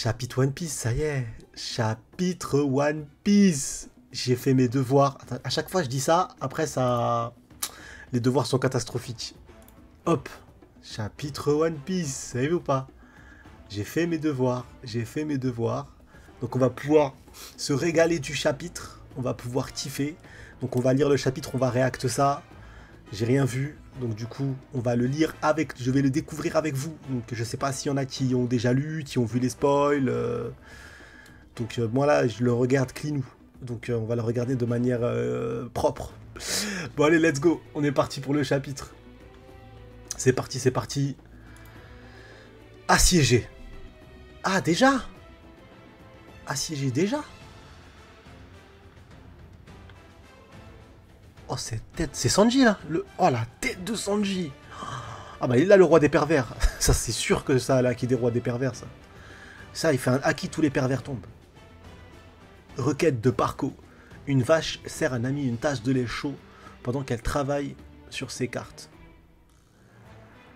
Chapitre One Piece, ça y est. Chapitre One Piece. J'ai fait mes devoirs. Attends, à chaque fois, je dis ça. Après, ça... Les devoirs sont catastrophiques. Hop. Chapitre One Piece. Savez-vous ou pas? J'ai fait mes devoirs. J'ai fait mes devoirs. Donc, on va pouvoir se régaler du chapitre. On va pouvoir kiffer. Donc, on va lire le chapitre. On va réacter ça. J'ai rien vu. Donc, du coup, on va le lire avec... Je vais le découvrir avec vous. Donc, je sais pas s'il y en a qui ont déjà lu, qui ont vu les spoils. Donc, moi, là, je le regarde clean. Donc, on va le regarder de manière propre. Bon, allez, let's go. On est parti pour le chapitre. C'est parti, c'est parti. Assiégé. Ah, déjà? Assiégé déjà? Oh, cette tête. C'est Sanji, là. Oh, la tête de Sanji. Ah, bah, il est là, le roi des pervers. Ça, c'est sûr que ça, là, qui est des rois des pervers, ça. Ça, il fait un haki, tous les pervers tombent. Requête de Parco. Une vache sert un ami une tasse de lait chaud pendant qu'elle travaille sur ses cartes.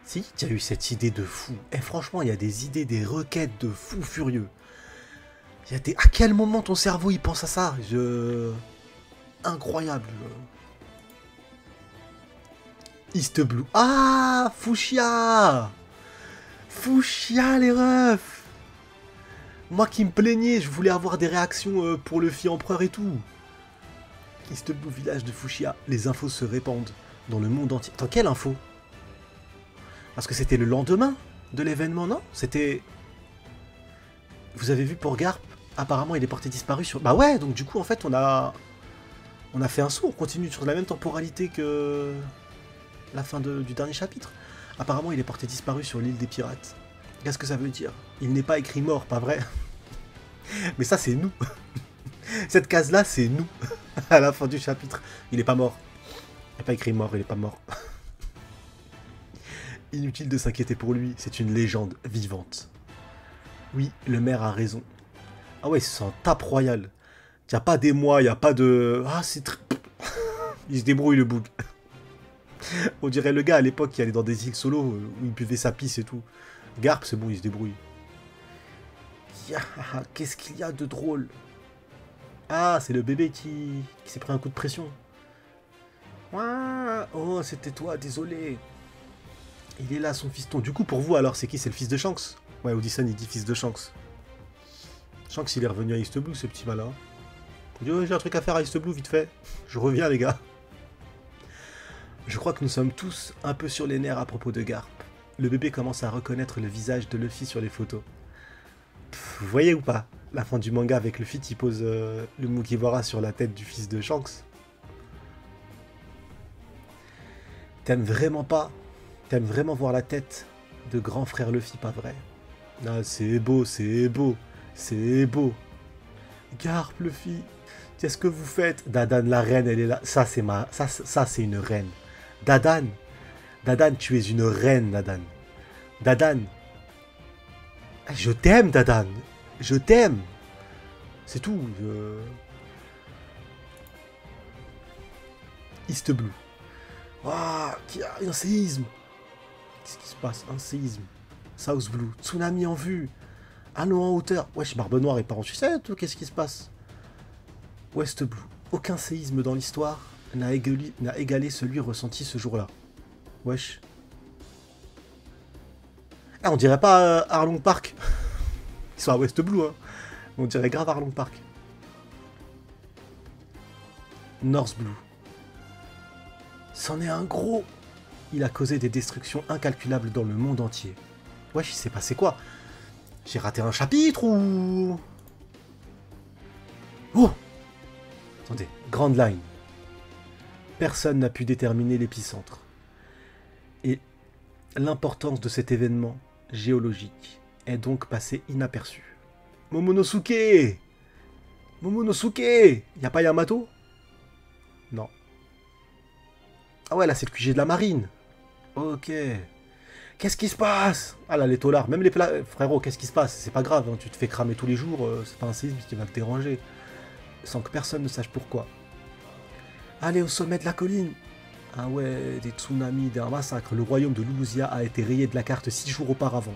Si, tu as eu cette idée de fou. Et franchement, il y a des idées, des requêtes de fou furieux. Il y a des... À quel moment ton cerveau, il pense à ça? Incroyable. East Blue. Ah, Fuchsia. Fuchsia, les refs. Moi qui me plaignais, je voulais avoir des réactions pour le Luffy empereur et tout. East Blue, village de Fuchsia. Les infos se répandent dans le monde entier. Attends, quelle info? Parce que c'était le lendemain de l'événement, non? C'était... Vous avez vu pour Garp? Apparemment, il est porté disparu sur... Bah ouais, donc du coup, en fait, on a fait un saut. On continue sur la même temporalité que la fin du dernier chapitre. Apparemment, il est porté disparu sur l'île des pirates. Qu'est-ce que ça veut dire? Il n'est pas écrit mort, pas vrai? Mais ça, c'est nous. Cette case-là, c'est nous. À la fin du chapitre. Il n'est pas mort. Il n'est pas écrit mort, il n'est pas mort. Inutile de s'inquiéter pour lui, c'est une légende vivante. Oui, le maire a raison. Ah ouais, c'est un tape royal. Il n'y a pas d'émoi, il n'y a pas de... Ah, c'est très... Il se débrouille, le boug. On dirait le gars à l'époque qui allait dans des îles solo où il buvait sa pisse et tout. Garp, c'est bon, il se débrouille. Qu'est-ce qu'il y a de drôle? Ah, c'est le bébé qui s'est pris un coup de pression. Oh, c'était toi, désolé. Il est là, son fiston. Du coup, pour vous, alors, c'est qui? C'est le fils de Shanks? Ouais, Odyssey, il dit fils de Shanks. Shanks, il est revenu à East Blue, ce petit malin. Il dit, oh, j'ai un truc à faire à East Blue, vite fait. Je reviens, les gars. Je crois que nous sommes tous un peu sur les nerfs à propos de Garp. Le bébé commence à reconnaître le visage de Luffy sur les photos. Vous voyez ou pas? La fin du manga avec Luffy qui pose le Mugiwara sur la tête du fils de Shanks. T'aimes vraiment pas? T'aimes vraiment voir la tête de grand frère Luffy, pas vrai? Ah, c'est beau, c'est beau, c'est beau. Garp, Luffy, qu'est-ce que vous faites? Dadan, la reine, elle est là. Ça, c'est ça, c'est une reine. Dadan, Dadan, tu es une reine, Dadan. Dadan, je t'aime, Dadan. Je t'aime. C'est tout. East Blue. Ah, il y a un séisme. Qu'est-ce qui se passe? Un séisme. South Blue. Tsunami en vue. Anneau en hauteur. Wesh, Barbe Noire est pas en sucette ou qu'est-ce qui se passe? West Blue. Aucun séisme dans l'histoire n'a égalé celui ressenti ce jour-là. Wesh. Ah, on dirait pas Arlong Park. Ils sont à West Blue, hein. On dirait grave Arlong Park. North Blue. C'en est un gros. Il a causé des destructions incalculables dans le monde entier. Wesh, il s'est passé quoi? J'ai raté un chapitre ou... Oh! Attendez, Grand Line. Personne n'a pu déterminer l'épicentre. Et l'importance de cet événement géologique est donc passée inaperçue. Momonosuke! Momonosuke! Y'a pas Yamato? Non. Ah ouais, là c'est le QG de la marine. Ok. Qu'est-ce qui se passe? Ah là, les tolards, même les frérot, qu'est-ce qui se passe? C'est pas grave, hein, tu te fais cramer tous les jours, c'est pas un séisme qui va te déranger. Sans que personne ne sache pourquoi. Allez au sommet de la colline. Ah ouais, des tsunamis, des massacres. Le royaume de Luluzia a été rayé de la carte 6 jours auparavant.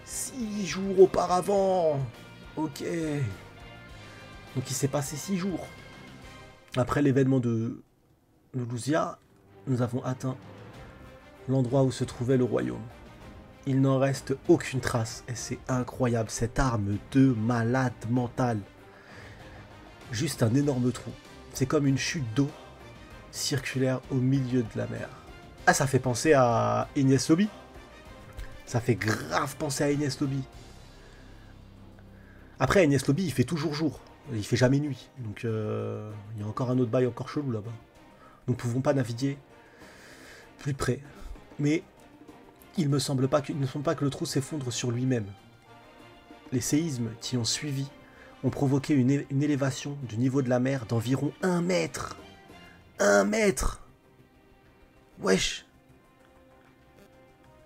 6 jours auparavant. Ok. Donc il s'est passé 6 jours. Après l'événement de Luzia, nous avons atteint l'endroit où se trouvait le royaume. Il n'en reste aucune trace. Et c'est incroyable, cette arme de malade mental. Juste un énorme trou. C'est comme une chute d'eau circulaire au milieu de la mer. Ah, ça fait penser à Enies Lobby. Ça fait grave penser à Enies Lobby. Après, Enies Lobby, il fait toujours jour. Il fait jamais nuit. Donc, il y a encore un autre bail encore chelou là-bas. Nous ne pouvons pas naviguer plus près. Mais il ne semble pas que le trou s'effondre sur lui-même. Les séismes qui ont suivi ont provoqué une élévation du niveau de la mer d'environ 1 mètre. 1 mètre. Wesh.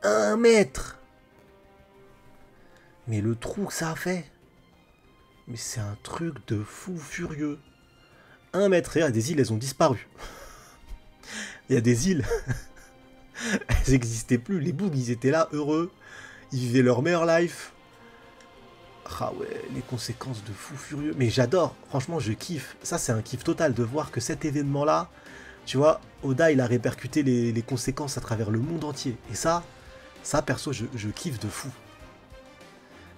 1 mètre. Mais le trou que ça a fait. Mais c'est un truc de fou furieux. 1 mètre. Et des îles, elles ont disparu. Il y a des îles. Elles n'existaient plus. Les bougs, ils étaient là, heureux. Ils vivaient leur meilleure life. Ah ouais, les conséquences de fou furieux. Mais j'adore, franchement, je kiffe. Ça, c'est un kiff total de voir que cet événement-là, tu vois, Oda, il a répercuté les conséquences à travers le monde entier. Et ça perso, je kiffe de fou.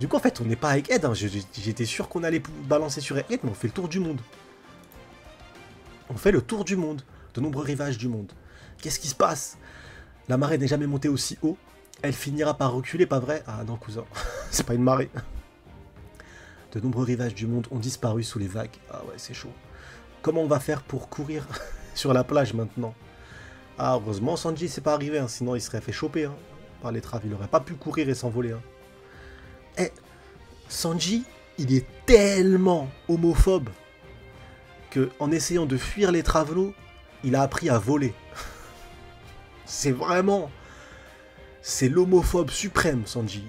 Du coup, en fait, on n'est pas avec Ed. Hein. J'étais sûr qu'on allait balancer sur Ed, mais on fait le tour du monde. On fait le tour du monde, de nombreux rivages du monde. Qu'est-ce qui se passe? La marée n'est jamais montée aussi haut. Elle finira par reculer, pas vrai? Ah non, cousin, c'est pas une marée. De nombreux rivages du monde ont disparu sous les vagues. Ah ouais, c'est chaud. Comment on va faire pour courir sur la plage maintenant? Ah, heureusement, Sanji c'est pas arrivé, hein, sinon il serait fait choper hein, par les traves. Il aurait pas pu courir et s'envoler. Hein. Eh, Sanji, il est tellement homophobe que en essayant de fuir les travelots, il a appris à voler. C'est vraiment... C'est l'homophobe suprême, Sanji.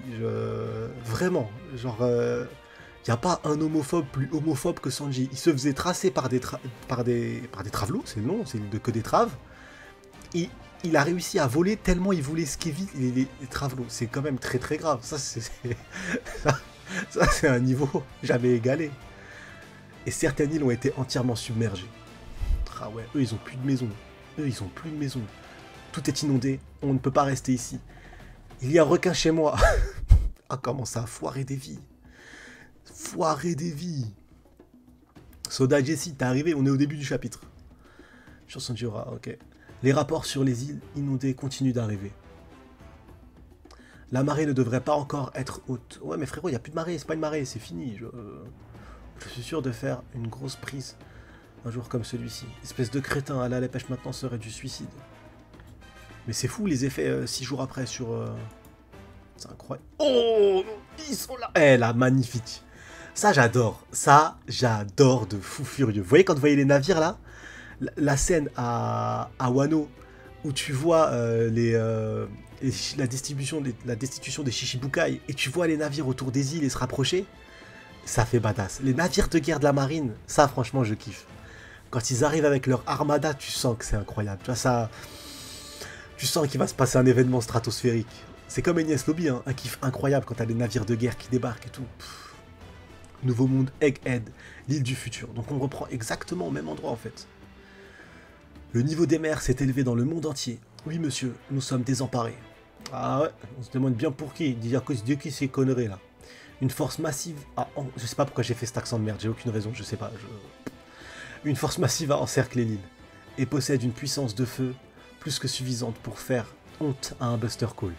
Vraiment. Genre... Il n'y a pas un homophobe plus homophobe que Sanji. Il se faisait tracer par des travelots, c'est non, c'est que des traves. Et il a réussi à voler tellement il voulait esquiver les travelots. C'est quand même très très grave. Ça, c'est un niveau jamais égalé. Et certaines îles ont été entièrement submergées. Ah ouais, eux ils ont plus de maison. Eux ils ont plus de maison. Tout est inondé, on ne peut pas rester ici. Il y a un requin chez moi. Ah comment ça a foiré des vies. Foiré des vies. Soda Jessie, t'es arrivé, on est au début du chapitre. Chanson du rat, ok. Les rapports sur les îles inondées continuent d'arriver. La marée ne devrait pas encore être haute. Ouais mais frérot, il n'y a plus de marée, c'est pas une marée, c'est fini. Je suis sûr de faire une grosse prise un jour comme celui-ci. Espèce de crétin, aller à la pêche maintenant serait du suicide. Mais c'est fou les effets 6 jours après sur... C'est incroyable. Oh, ils sont là. Eh là, magnifique. Ça, j'adore. Ça, j'adore de fou furieux. Vous voyez, quand vous voyez les navires, là, la scène à Wano, où tu vois la destitution des Shichibukai, et tu vois les navires autour des îles et se rapprocher, ça fait badass. Les navires de guerre de la marine, ça, franchement, je kiffe. Quand ils arrivent avec leur armada, tu sens que c'est incroyable. Tu vois, ça... Tu sens qu'il va se passer un événement stratosphérique. C'est comme Enies Lobby, hein, un kiff incroyable quand t'as des navires de guerre qui débarquent et tout. Pff. Nouveau monde, Egghead, l'île du futur. Donc on reprend exactement au même endroit en fait. Le niveau des mers s'est élevé dans le monde entier. Oui monsieur, nous sommes désemparés. Ah ouais, on se demande bien pour qui. Dis à cause de qui ces conneries là. Une force massive a... Je sais pas pourquoi j'ai fait cet accent de merde, j'ai aucune raison, je sais pas. Une force massive a encerclé l'île. Et possède une puissance de feu plus que suffisante pour faire honte à un Buster Call.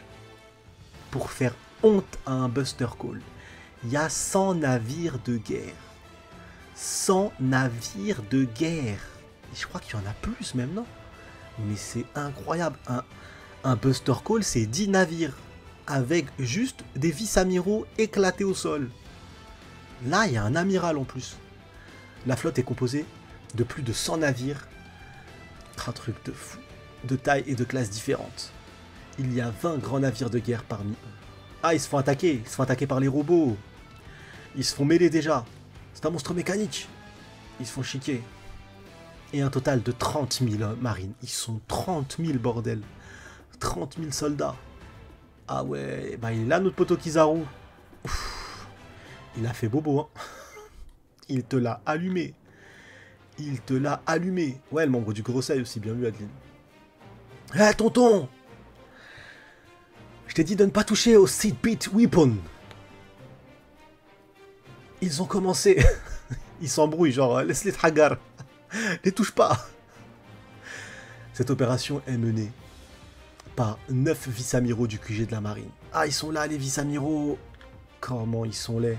Pour faire honte à un Buster Call. Il y a 100 navires de guerre. 100 navires de guerre. Et je crois qu'il y en a plus même, non? Mais c'est incroyable. Un Buster Call, c'est 10 navires. Avec juste des vice-amiraux éclatés au sol. Là, il y a un amiral en plus. La flotte est composée de plus de 100 navires. Un truc de fou. De taille et de classes différentes. Il y a 20 grands navires de guerre parmi eux. Ah, ils se font attaquer par les robots. Ils se font mêler déjà. C'est un monstre mécanique. Ils se font chiquer. Et un total de 30 000 marines. Ils sont 30 000, bordel. 30 000 soldats. Ah ouais, bah il est là notre poteau Kizaru. Il a fait bobo, hein. Il te l'a allumé. Il te l'a allumé. Ouais, le membre du Conseil aussi, bien vu, Adeline. Eh, tonton! Je t'ai dit de ne pas toucher au Seed-Beat Weapon. Ils ont commencé. Ils s'embrouillent, genre, laisse-les tragar. Les touche pas. Cette opération est menée par 9 vice-amiraux du QG de la marine. Ah, ils sont là, les vice-amiraux. Comment ils sont laids.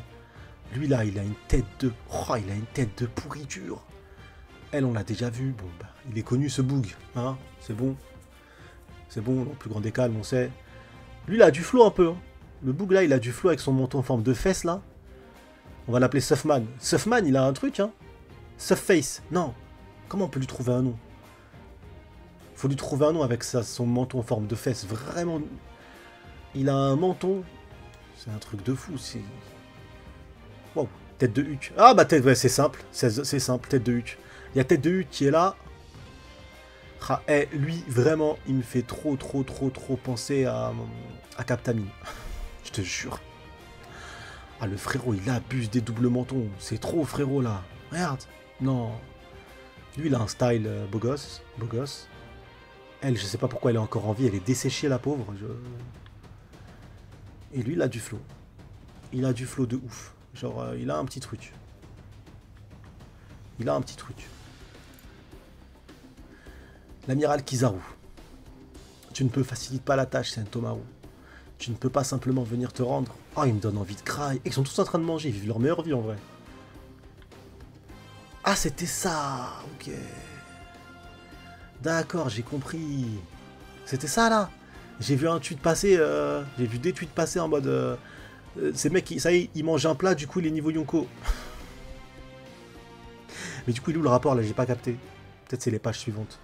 Lui, là, il a une tête de... Oh, il a une tête de pourriture. Elle, on l'a déjà vu. Bon, bah, il est connu, ce boug. Hein, c'est bon. C'est bon, le plus grand des calmes, on sait. Lui, il a du flow un peu. Hein. Le boug, là, il a du flow avec son menton en forme de fesse, là. On va l'appeler Suffman. Suffman, il a un truc, hein. Sufface. Non. Comment on peut lui trouver un nom? Faut lui trouver un nom avec ça, son menton en forme de fesse. Vraiment. Il a un menton. C'est un truc de fou. C'est... Wow. Tête de huc. Ah, bah, tête, ouais, c'est simple. C'est simple, tête de huc. Il y a tête de huc qui est là. Ah, lui, vraiment, il me fait trop penser à Captamine. Je te jure. Ah, le frérot, il abuse des doubles mentons. C'est trop, frérot, là. Regarde. Non. Lui, il a un style beau gosse. Beau gosse. Elle, je sais pas pourquoi elle est encore en vie. Elle est desséchée, la pauvre. Et lui, il a du flow. Il a du flow de ouf. Genre, il a un petit truc. Il a un petit truc. L'amiral Kizaru. Tu ne peux faciliter pas la tâche, Sentomaru. Tu ne peux pas simplement venir te rendre. Oh, il me donne envie de crailler. Ils sont tous en train de manger, ils vivent leur meilleure vie en vrai. Ah, c'était ça. Ok. D'accord, j'ai compris. C'était ça là. J'ai vu un tweet passer. J'ai vu des tweets passer en mode. Ces mecs, ça y est, ils mangent un plat, du coup il est niveau Yonko. Mais du coup, il est où le rapport là? J'ai pas capté. Peut-être c'est les pages suivantes.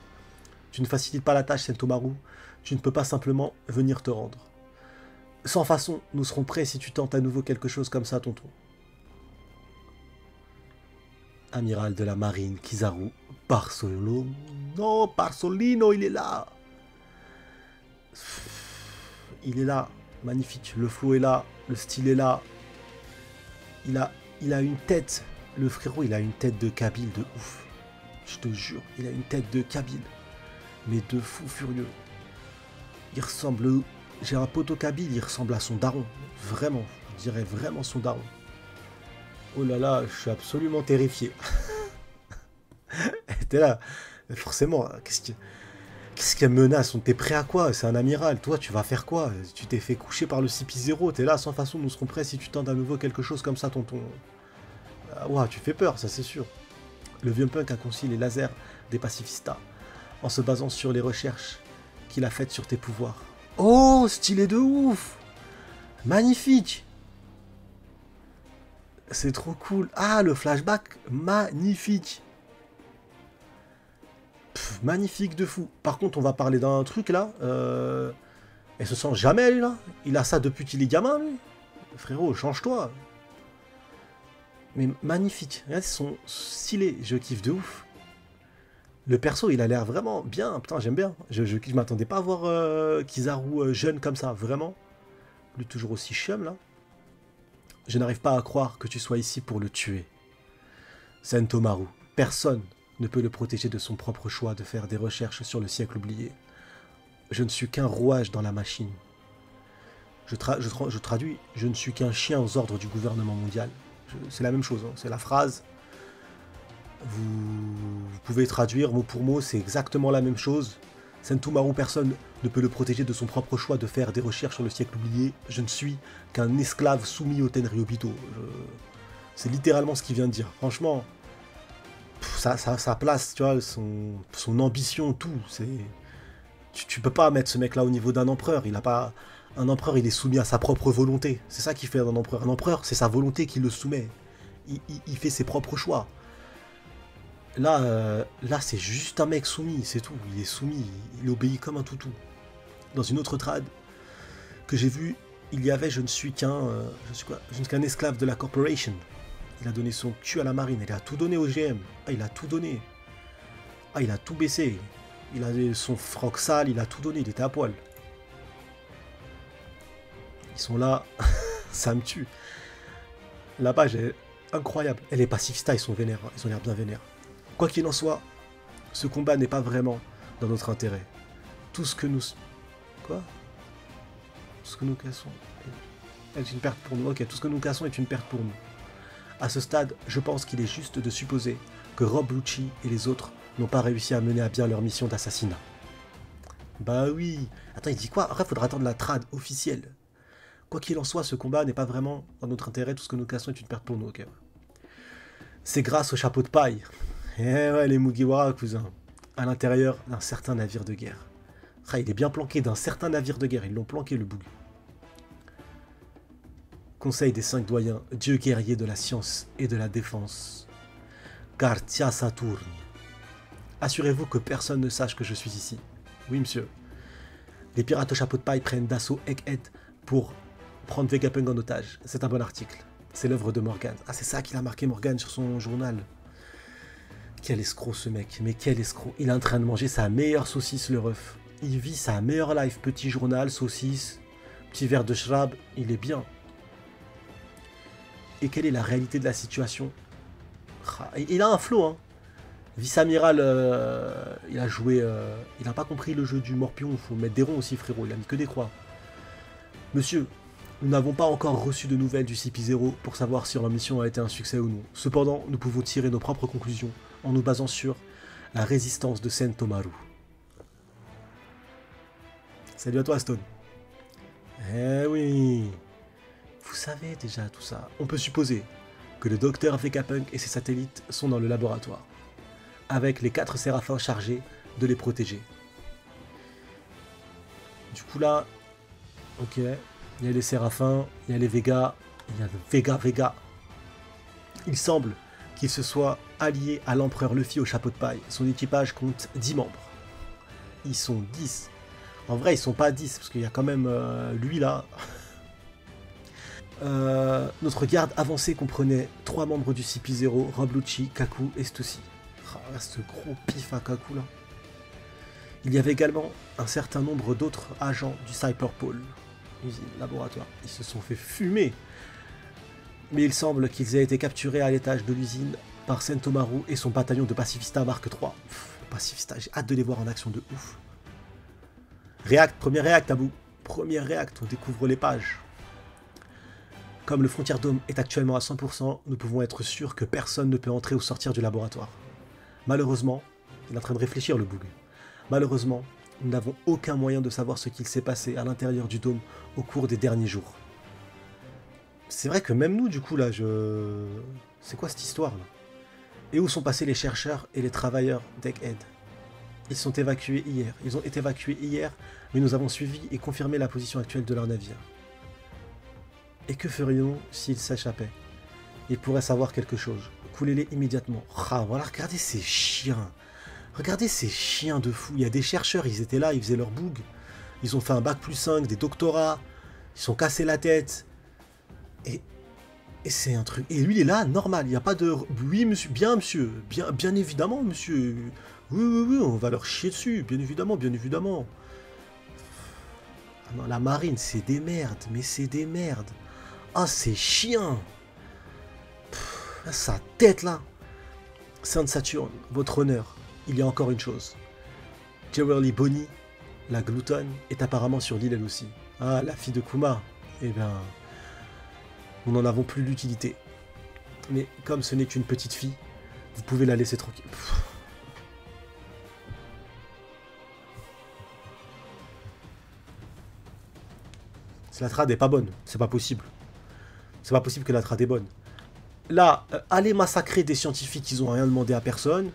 Tu ne facilites pas la tâche, Sentomaru. Tu ne peux pas simplement venir te rendre. Sans façon, nous serons prêts si tu tentes à nouveau quelque chose comme ça, tonton. Amiral de la marine, Kizaru. Barcelone. Non, Barsolino, il est là. Il est là. Magnifique. Le flow est là. Le style est là. Il a une tête. Le frérot, il a une tête de Kabyle de ouf. Je te jure, il a une tête de Kabyle. Mais de fou furieux. Il ressemble... J'ai un poteau Kabyle, il ressemble à son daron. Vraiment, je dirais vraiment son daron. Oh là là, je suis absolument terrifié. T'es là, forcément, qu'est-ce qu'elle menace? On t'es prêt à quoi? C'est un amiral, toi tu vas faire quoi? Tu t'es fait coucher par le CP0, t'es là, sans façon, nous serons prêts si tu tentes à nouveau quelque chose comme ça, tonton. Ouah, tu fais peur, ça c'est sûr. Le vieux punk a conçu les lasers des pacifistas, en se basant sur les recherches qu'il a faites sur tes pouvoirs. Oh, stylé de ouf! Magnifique! C'est trop cool. Ah, le flashback, magnifique! Pff, magnifique de fou. Par contre, on va parler d'un truc là. Elle se sent jamais, lui, là. Il a ça depuis qu'il est gamin, lui. Frérot, change-toi. Mais magnifique. Regarde, ils sont stylés. Je kiffe de ouf. Le perso, il a l'air vraiment bien. Putain, j'aime bien. Je m'attendais pas à voir Kizaru jeune comme ça, vraiment. Lui, toujours aussi chum, là. Je n'arrive pas à croire que tu sois ici pour le tuer. Sentomaru. Personne ne peut le protéger de son propre choix de faire des recherches sur le siècle oublié. Je ne suis qu'un rouage dans la machine. Je traduis, je ne suis qu'un chien aux ordres du gouvernement mondial. C'est la même chose, hein, c'est la phrase. Vous pouvez traduire mot pour mot, c'est exactement la même chose. Sentomaru, personne ne peut le protéger de son propre choix de faire des recherches sur le siècle oublié. Je ne suis qu'un esclave soumis au Tenryobito. C'est littéralement ce qu'il vient de dire. Franchement, sa place, tu vois, son ambition, tout. Tu peux pas mettre ce mec-là au niveau d'un empereur. Il a pas... Un empereur, il est soumis à sa propre volonté. C'est ça qui fait un empereur. Un empereur, c'est sa volonté qui le soumet. Il fait ses propres choix. Là, c'est juste un mec soumis, c'est tout. Il est soumis, il obéit comme un toutou. Dans une autre trad que j'ai vue, il y avait je ne suis qu'un esclave de la corporation. Il a donné son cul à la marine, il a tout donné au GM. Ah, il a tout donné. Ah, il a tout baissé. Il a son froc sale, il a tout donné, il était à poil. Ils sont là, ça me tue. La page est incroyable. Et les pacifistas, ils sont vénères. Hein. Ils ont l'air bien vénères. Quoi qu'il en soit, ce combat n'est pas vraiment dans notre intérêt. Tout ce que nous... Quoi? Tout ce que nous cassons est une perte pour nous. Ok, tout ce que nous cassons est une perte pour nous. À ce stade, je pense qu'il est juste de supposer que Rob Lucci et les autres n'ont pas réussi à mener à bien leur mission d'assassinat. Bah oui. Attends, il dit quoi? Après, il faudra attendre la trad officielle. Quoi qu'il en soit, ce combat n'est pas vraiment dans notre intérêt. Tout ce que nous cassons est une perte pour nous. Ok. C'est grâce au chapeau de paille. Eh ouais, les Mugiwara, cousin. À l'intérieur d'un certain navire de guerre. Ah, il est bien planqué d'un certain navire de guerre. Ils l'ont planqué, le boug. Conseil des 5 doyens, dieu guerrier de la science et de la défense. Garcia Saturne. Assurez-vous que personne ne sache que je suis ici. Oui, monsieur. Les pirates au chapeau de paille prennent d'assaut Egghead pour prendre Vegapunk en otage. C'est un bon article. C'est l'œuvre de Morgan. Ah, c'est ça qu'il a marqué Morgan sur son journal. Quel escroc ce mec. Mais quel escroc. Il est en train de manger sa meilleure saucisse, le ref. Il vit sa meilleure life. Petit journal, saucisse, petit verre de shrab. Il est bien. Et quelle est la réalité de la situation? Il a un flow, hein. Vice-amiral, il a joué... il n'a pas compris le jeu du morpion. Il faut mettre des ronds aussi, frérot. Il a mis que des croix. Monsieur, nous n'avons pas encore reçu de nouvelles du CP0 pour savoir si leur mission a été un succès ou non. Cependant, nous pouvons tirer nos propres conclusions en nous basant sur la résistance de Sentomaru. Salut à toi, Stone. Eh oui... Vous savez déjà tout ça. On peut supposer que le docteur Vegapunk et ses satellites sont dans le laboratoire, avec les 4 séraphins chargés de les protéger. Du coup là, ok, il y a les séraphins, il y a les Vega, il y a le Vega. Il semble qu'il se soit allié à l'empereur Luffy au chapeau de paille. Son équipage compte 10 membres. Ils sont 10. En vrai, ils sont pas 10, parce qu'il y a quand même lui là... notre garde avancée comprenait 3 membres du CP0, Rob Lucci, Kaku et Stussy. Ah, ce gros pif à Kaku là. Il y avait également un certain nombre d'autres agents du Cyberpole, usine, laboratoire. Ils se sont fait fumer. Mais il semble qu'ils aient été capturés à l'étage de l'usine par Sentomaru et son bataillon de pacifistas Mark III. Pacifistas, j'ai hâte de les voir en action de ouf. React, premier React à bout. Premier React, on découvre les pages. Comme le Frontier Dome est actuellement à 100%, nous pouvons être sûrs que personne ne peut entrer ou sortir du laboratoire. Malheureusement, il est en train de réfléchir le boug. Malheureusement, nous n'avons aucun moyen de savoir ce qu'il s'est passé à l'intérieur du dôme au cours des derniers jours. C'est vrai que même nous, du coup, là, c'est quoi cette histoire, là? Et où sont passés les chercheurs et les travailleurs d'Egghead? Ils sont évacués hier. Ils ont été évacués hier, mais nous avons suivi et confirmé la position actuelle de leur navire. Et que ferions-nous s'ils s'échappaient? Ils pourraient savoir quelque chose. Coulez-les immédiatement. Ah, voilà, regardez ces chiens. Regardez ces chiens de fou. Il y a des chercheurs, ils étaient là, ils faisaient leur boug. Ils ont fait un bac+5, des doctorats. Ils sont cassés la tête. Et c'est un truc... Et lui, il est là, normal. Il n'y a pas de... Oui, monsieur. Bien, monsieur. Bien évidemment, monsieur. Oui, on va leur chier dessus. Bien évidemment, bien évidemment. Ah non, la marine, c'est des merdes. Mais c'est des merdes. Ah, ces chiens. Sa tête, là. Sainte Saturne, votre honneur. Il y a encore une chose. Jewelry Bonnie, la gloutonne, est apparemment sur l'île elle aussi. Ah, la fille de Kuma. Eh bien, nous n'en avons plus l'utilité. Mais comme ce n'est qu'une petite fille, vous pouvez la laisser tranquille. La trad est pas bonne, c'est pas possible. C'est pas possible que la trad est bonne. Là, aller massacrer des scientifiques, ils ont rien demandé à personne.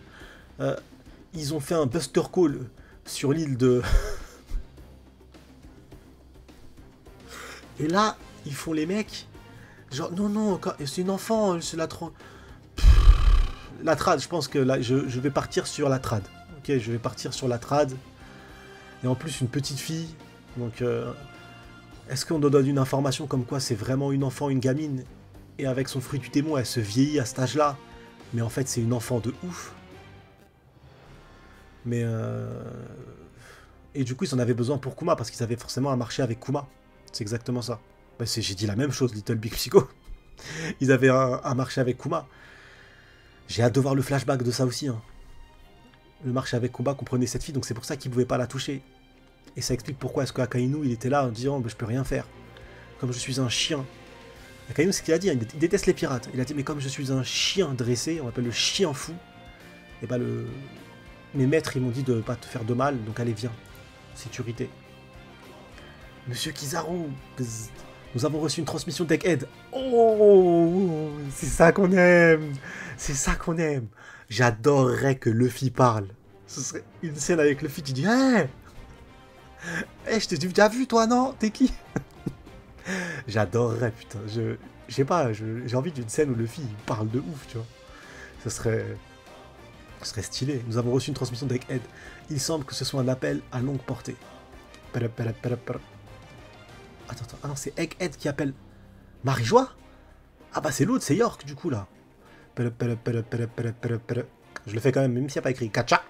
Ils ont fait un buster call sur l'île de... Et là, ils font les mecs. Genre, non, c'est une enfant, c'est la trad. La trad, je pense que là, je vais partir sur la trad. Ok, je vais partir sur la trad. Et en plus, une petite fille. Donc, est-ce qu'on nous donne une information comme quoi c'est vraiment une enfant, une gamine? Et avec son fruit du démon, elle se vieillit à cet âge-là. Mais en fait, c'est une enfant de ouf. Mais et du coup, ils en avaient besoin pour Kuma, parce qu'ils avaient forcément à marcher avec Kuma. C'est exactement ça. Bah, j'ai dit la même chose, Little Big Psycho. Ils avaient un marché avec Kuma. J'ai hâte de voir le flashback de ça aussi. Hein. Le marché avec Kuma comprenait cette fille, donc c'est pour ça qu'il ne pouvait pas la toucher. Et ça explique pourquoi est-ce qu'Akainu, il était là en disant je peux rien faire. Comme je suis un chien. Akainu, c'est ce qu'il a dit, il déteste les pirates. Il a dit mais comme je suis un chien dressé, on m'appelle le chien fou, et bah mes maîtres, ils m'ont dit de ne pas te faire de mal, donc allez, viens. Sécurité. Monsieur Kizaru, nous avons reçu une transmission d'Egghead. Oh, c'est ça qu'on aime. C'est ça qu'on aime. J'adorerais que Luffy parle. Ce serait une scène avec Luffy qui dit hey, je t'ai déjà vu, toi, non? T'es qui? J'adorerais, putain. Je sais pas, j'ai envie d'une scène où Luffy parle de ouf, tu vois. Ce serait stylé. Nous avons reçu une transmission d'Egghead. Il semble que ce soit un appel à longue portée. Attends, ah non, c'est Egghead qui appelle Marijoie? Ah bah c'est l'autre, c'est York du coup là. Je le fais quand même s'il n'y a pas écrit. Kacha.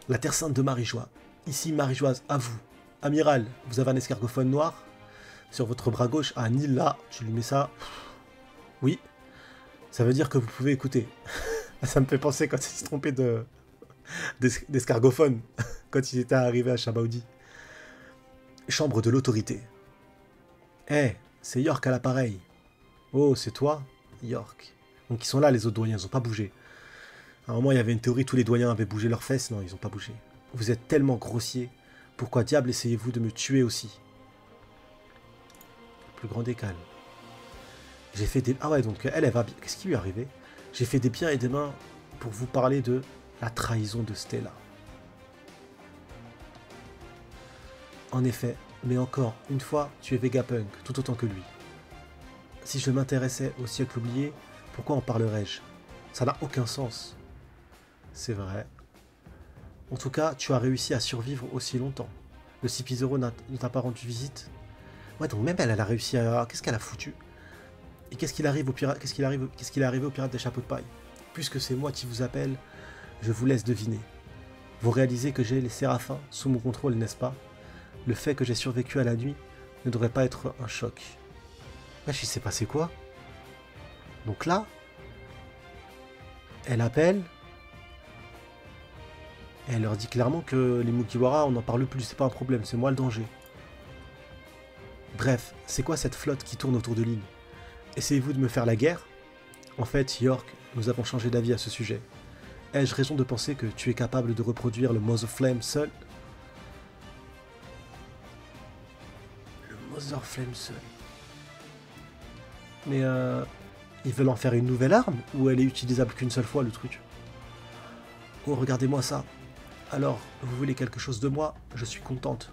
La Terre Sainte de Marijoie. Ici Marijoise, à vous. Amiral, vous avez un escargophone noir sur votre bras gauche. Ah, Nil là, tu lui mets ça. Oui. Ça veut dire que vous pouvez écouter. Ça me fait penser quand il s'est trompé d'escargophone. Quand il était arrivé à Shabaudi. Chambre de l'autorité. Eh, c'est York à l'appareil. Oh, c'est toi, York. Donc ils sont là, les autres doyens, ils n'ont pas bougé. À un moment, il y avait une théorie, tous les doyens avaient bougé leurs fesses. Non, ils n'ont pas bougé. Vous êtes tellement grossier. Pourquoi diable essayez-vous de me tuer aussi? Plus grand décal. J'ai fait des... Ah ouais, donc elle va bien. Qu'est-ce qui lui est arrivé? J'ai fait des biens et des mains pour vous parler de la trahison de Stella. En effet, mais encore une fois, tu es Vegapunk, tout autant que lui. Si je m'intéressais au siècle oublié, pourquoi en parlerais-je? Ça n'a aucun sens. C'est vrai. En tout cas, tu as réussi à survivre aussi longtemps. Le CP0 ne t'a pas rendu visite. Ouais, donc même elle a réussi à... Qu'est-ce qu'elle a foutu? Et qu'est-ce qu'il arrive au pirate? Qu'est-ce qu'il est arrivé aux pirates des chapeaux de paille? Puisque c'est moi qui vous appelle, je vous laisse deviner. Vous réalisez que j'ai les séraphins sous mon contrôle, n'est-ce pas? Le fait que j'ai survécu à la nuit ne devrait pas être un choc. Wesh, il s'est passé quoi? Donc là, elle appelle, et elle leur dit clairement que les Mugiwara, on n'en parle plus, c'est pas un problème, c'est moi le danger. Bref, c'est quoi cette flotte qui tourne autour de l'île? Essayez-vous de me faire la guerre? En fait, York, nous avons changé d'avis à ce sujet. Ai-je raison de penser que tu es capable de reproduire le Mother Flame seul? Le Mother Flame seul. Mais ils veulent en faire une nouvelle arme? Ou elle est utilisable qu'une seule fois, le truc? Oh, regardez-moi ça. Alors, vous voulez quelque chose de moi? Je suis contente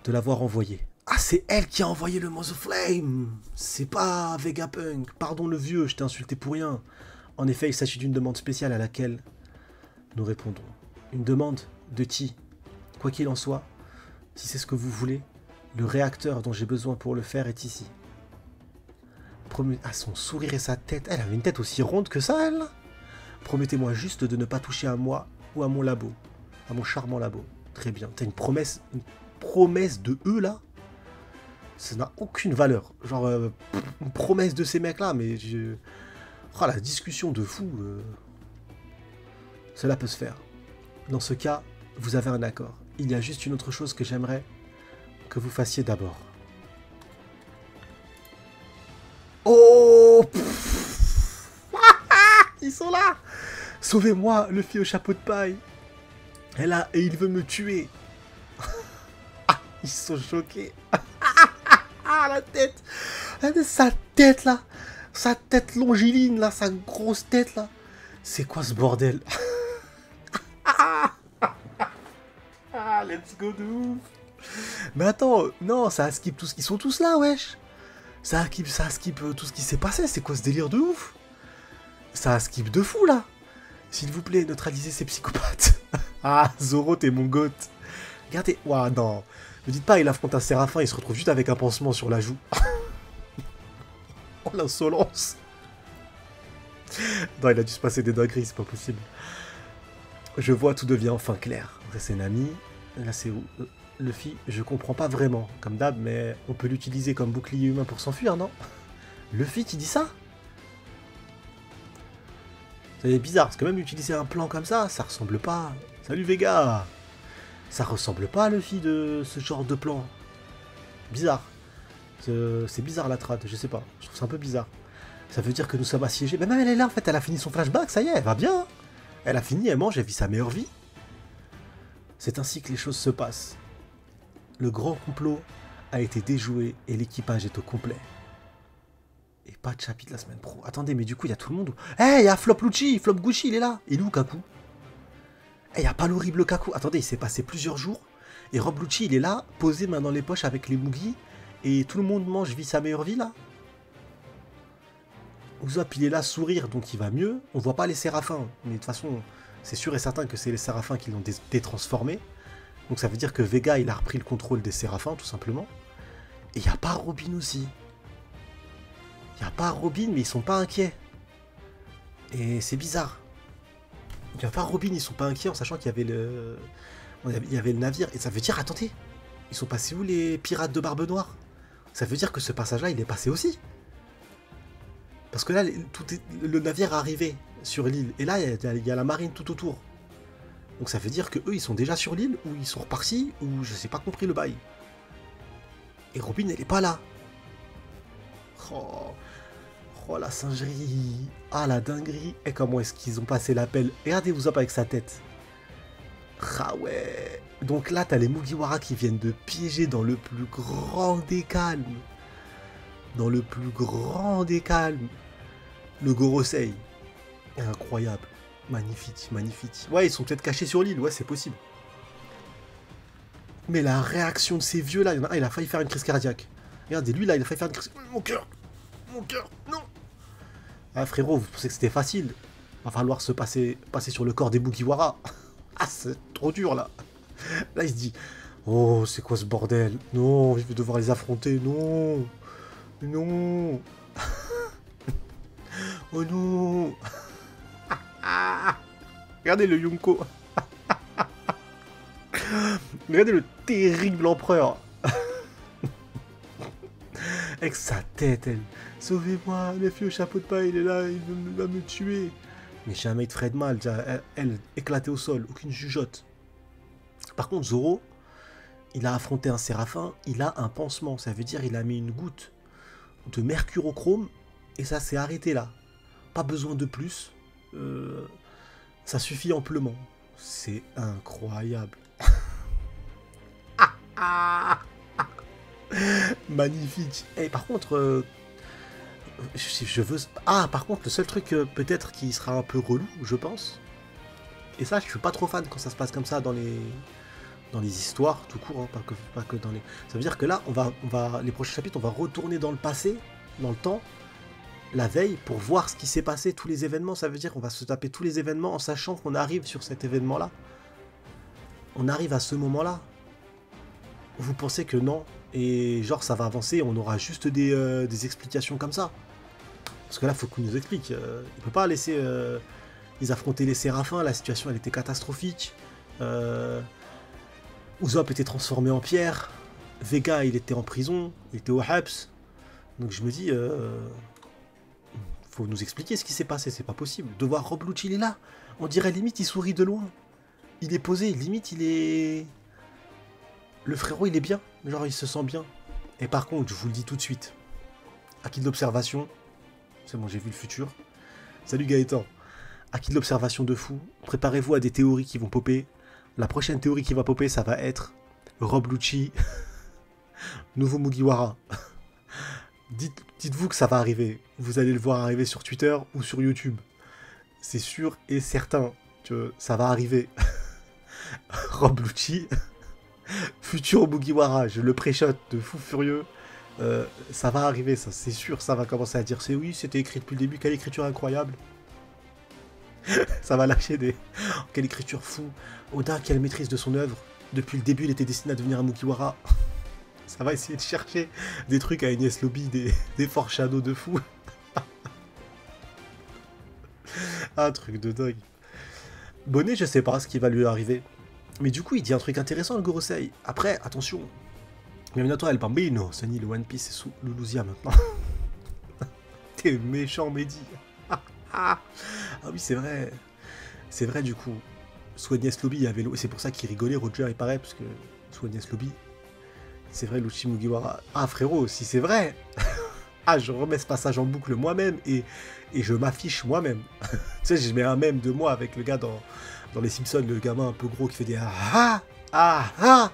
de l'avoir envoyé. Ah, c'est elle qui a envoyé le Mother Flame! C'est pas Vegapunk. Pardon le vieux, je t'ai insulté pour rien. En effet, il s'agit d'une demande spéciale à laquelle nous répondons. Une demande de qui? Quoi qu'il en soit, si c'est ce que vous voulez, le réacteur dont j'ai besoin pour le faire est ici. Ah, son sourire et sa tête. Elle avait une tête aussi ronde que ça, elle? Promettez-moi juste de ne pas toucher à moi ou à mon labo. À mon charmant labo. Très bien. T'as une promesse de eux, là? Ça n'a aucune valeur. Genre, une promesse de ces mecs-là, mais... Oh, la discussion de fou. Cela peut se faire. Dans ce cas, vous avez un accord. Il y a juste une autre chose que j'aimerais que vous fassiez d'abord. Oh, ils sont là. Sauvez-moi, le fille au chapeau de paille. Elle là, et il veut me tuer. Ils sont choqués. Ah, la tête. Sa tête, là. Sa tête longiligne, là. Sa grosse tête, là. C'est quoi ce bordel? Ah, let's go de ouf. Mais attends, non, ça skip tout ce qu'ils sont tous là, wesh. Ça skip tout ce qui s'est passé. C'est quoi ce délire de ouf? Ça skip de fou, là. S'il vous plaît, neutralisez ces psychopathes. Ah, Zoro, t'es mon goth. Regardez. Ouah, non. Ne dites pas, il affronte un séraphin, il se retrouve juste avec un pansement sur la joue. Oh, l'insolence. Non, il a dû se passer des dingueries, c'est pas possible. Je vois, tout devient enfin clair. Là, c'est Nami. Là, c'est où? Luffy, je comprends pas vraiment, comme d'hab, mais on peut l'utiliser comme bouclier humain pour s'enfuir, non? Luffy qui dit ça? C'est bizarre, parce que même utiliser un plan comme ça ressemble pas... Salut Vega! Ça ressemble pas à Luffy de ce genre de plan. Bizarre. C'est bizarre la trad, je sais pas. Je trouve ça un peu bizarre. Ça veut dire que nous sommes assiégés. Mais même elle est là en fait, elle a fini son flashback, ça y est, elle va bien. Elle a fini, elle mange, elle vit sa meilleure vie. C'est ainsi que les choses se passent. Le grand complot a été déjoué et l'équipage est au complet. Et pas de chapitre la semaine pro. Attendez, mais du coup, il y a tout le monde. Eh, il y a Flop Lucci, Flop Gucci, il est là. Il est où, Kaku? Eh, il n'y a pas l'horrible Kaku. Attendez, il s'est passé plusieurs jours. Et Rob Lucci, il est là, posé main dans les poches avec les Mugi. Et tout le monde mange, vit sa meilleure vie, là. Usopp, il est là, sourire, donc il va mieux. On voit pas les séraphins. Mais de toute façon, c'est sûr et certain que c'est les séraphins qui l'ont détransformé. Donc ça veut dire que Vega, il a repris le contrôle des séraphins, tout simplement. Et il n'y a pas Robin aussi. Il n'y a pas Robin, mais ils sont pas inquiets. Et c'est bizarre. Il n'y a pas Robin, ils sont pas inquiets en sachant qu'il y avait le navire. Et ça veut dire, attendez, ils sont passés où les pirates de Barbe Noire? Ça veut dire que ce passage-là, il est passé aussi. Parce que là, le navire est arrivé sur l'île. Et là, il y a la marine tout autour. Donc ça veut dire que eux, ils sont déjà sur l'île, ou ils sont repartis, ou je sais pas compris le bail. Et Robin, elle est pas là. Oh la singerie. Ah la dinguerie. Et comment est-ce qu'ils ont passé l'appel? Regardez-vous up avec sa tête. Ah ouais. Donc là, t'as les Mugiwara qui viennent de piéger dans le plus grand des calmes. Dans le plus grand des calmes. Le Gorosei. Incroyable. Magnifique, magnifique. Ouais, ils sont peut-être cachés sur l'île. Ouais, c'est possible. Mais la réaction de ces vieux là, il y en a un, il a failli faire une crise cardiaque. Regardez, lui là, il a failli faire une crise. Mon cœur, non. Ah frérot, vous pensez que c'était facile? Va falloir se passer sur le corps des Mugiwara. Ah, c'est trop dur là. Là, il se dit, oh, c'est quoi ce bordel? Non, je vais devoir les affronter. Non, non. Oh non. Regardez le Yonko. Regardez le terrible empereur. Avec sa tête, elle. Sauvez-moi, le vieux chapeau de paille, il est là, il va me tuer. Mais jamais il te ferait de mal, elle éclatée au sol, aucune jugeote. Par contre, Zoro, il a affronté un séraphin, il a un pansement. Ça veut dire il a mis une goutte de mercurochrome et ça s'est arrêté là. Pas besoin de plus. Ça suffit amplement. C'est incroyable. Magnifique. Et par contre, je veux... Ah, par contre, le seul truc peut-être qui sera un peu relou, je pense. Et ça, je suis pas trop fan quand ça se passe comme ça dans les histoires, tout court, hein, pas que dans les... Ça veut dire que là, les prochains chapitres, on va retourner dans le passé, dans le temps, la veille, pour voir ce qui s'est passé, tous les événements. Ça veut dire qu'on va se taper tous les événements en sachant qu'on arrive sur cet événement-là. On arrive à ce moment-là. Vous pensez que non? Et genre ça va avancer, on aura juste des explications comme ça. Parce que là, faut qu'on nous explique. Il peut pas laisser... ils affrontaient les séraphins, la situation elle était catastrophique. Usopp était transformé en pierre. Vega, il était en prison, il était au Habs. Donc je me dis... faut nous expliquer ce qui s'est passé, c'est pas possible. De voir Rob Lucci, il est là. On dirait limite, il sourit de loin. Il est posé, limite, il est... Le frérot, il est bien. Genre, il se sent bien. Et par contre, je vous le dis tout de suite. Acquis de l'observation. C'est bon, j'ai vu le futur. Salut Gaëtan. Acquis de l'observation de fou. Préparez-vous à des théories qui vont popper. La prochaine théorie qui va popper, ça va être Rob Lucci. Nouveau Mugiwara. Dites-vous que ça va arriver. Vous allez le voir arriver sur Twitter ou sur YouTube. C'est sûr et certain que ça va arriver. Rob Lucci. Futur Mugiwara, je le préchote de fou furieux. Ça va arriver, ça, c'est sûr, ça va commencer à dire c'est oui, c'était écrit depuis le début, quelle écriture incroyable. Ça va lâcher des... Oh, quelle écriture fou. Oda, quelle maîtrise de son œuvre. Depuis le début, il était destiné à devenir un Mugiwara. Ça va essayer de chercher des trucs à Enies Lobby, des foreshadows de fou. Un truc de dingue. Bonnet, je sais pas ce qui va lui arriver. Mais du coup, il dit un truc intéressant, le Gorosei. Après, attention. Bienvenue à toi, El Bambino. Sunny, le One Piece, c'est sous Luluzia maintenant. T'es méchant, Mehdi. Ah oui, c'est vrai. C'est vrai, du coup. Soignes Lobby, il y avait... C'est pour ça qu'il rigolait, Roger, il paraît, parce que Soignes Lobby... C'est vrai, Luchi Mugiwara. Ah, frérot, si c'est vrai. Ah, je remets ce passage en boucle moi-même et je m'affiche moi-même. Tu sais, je mets un mème de moi avec le gars dans les Simpsons, le gamin un peu gros qui fait des ah ah ah.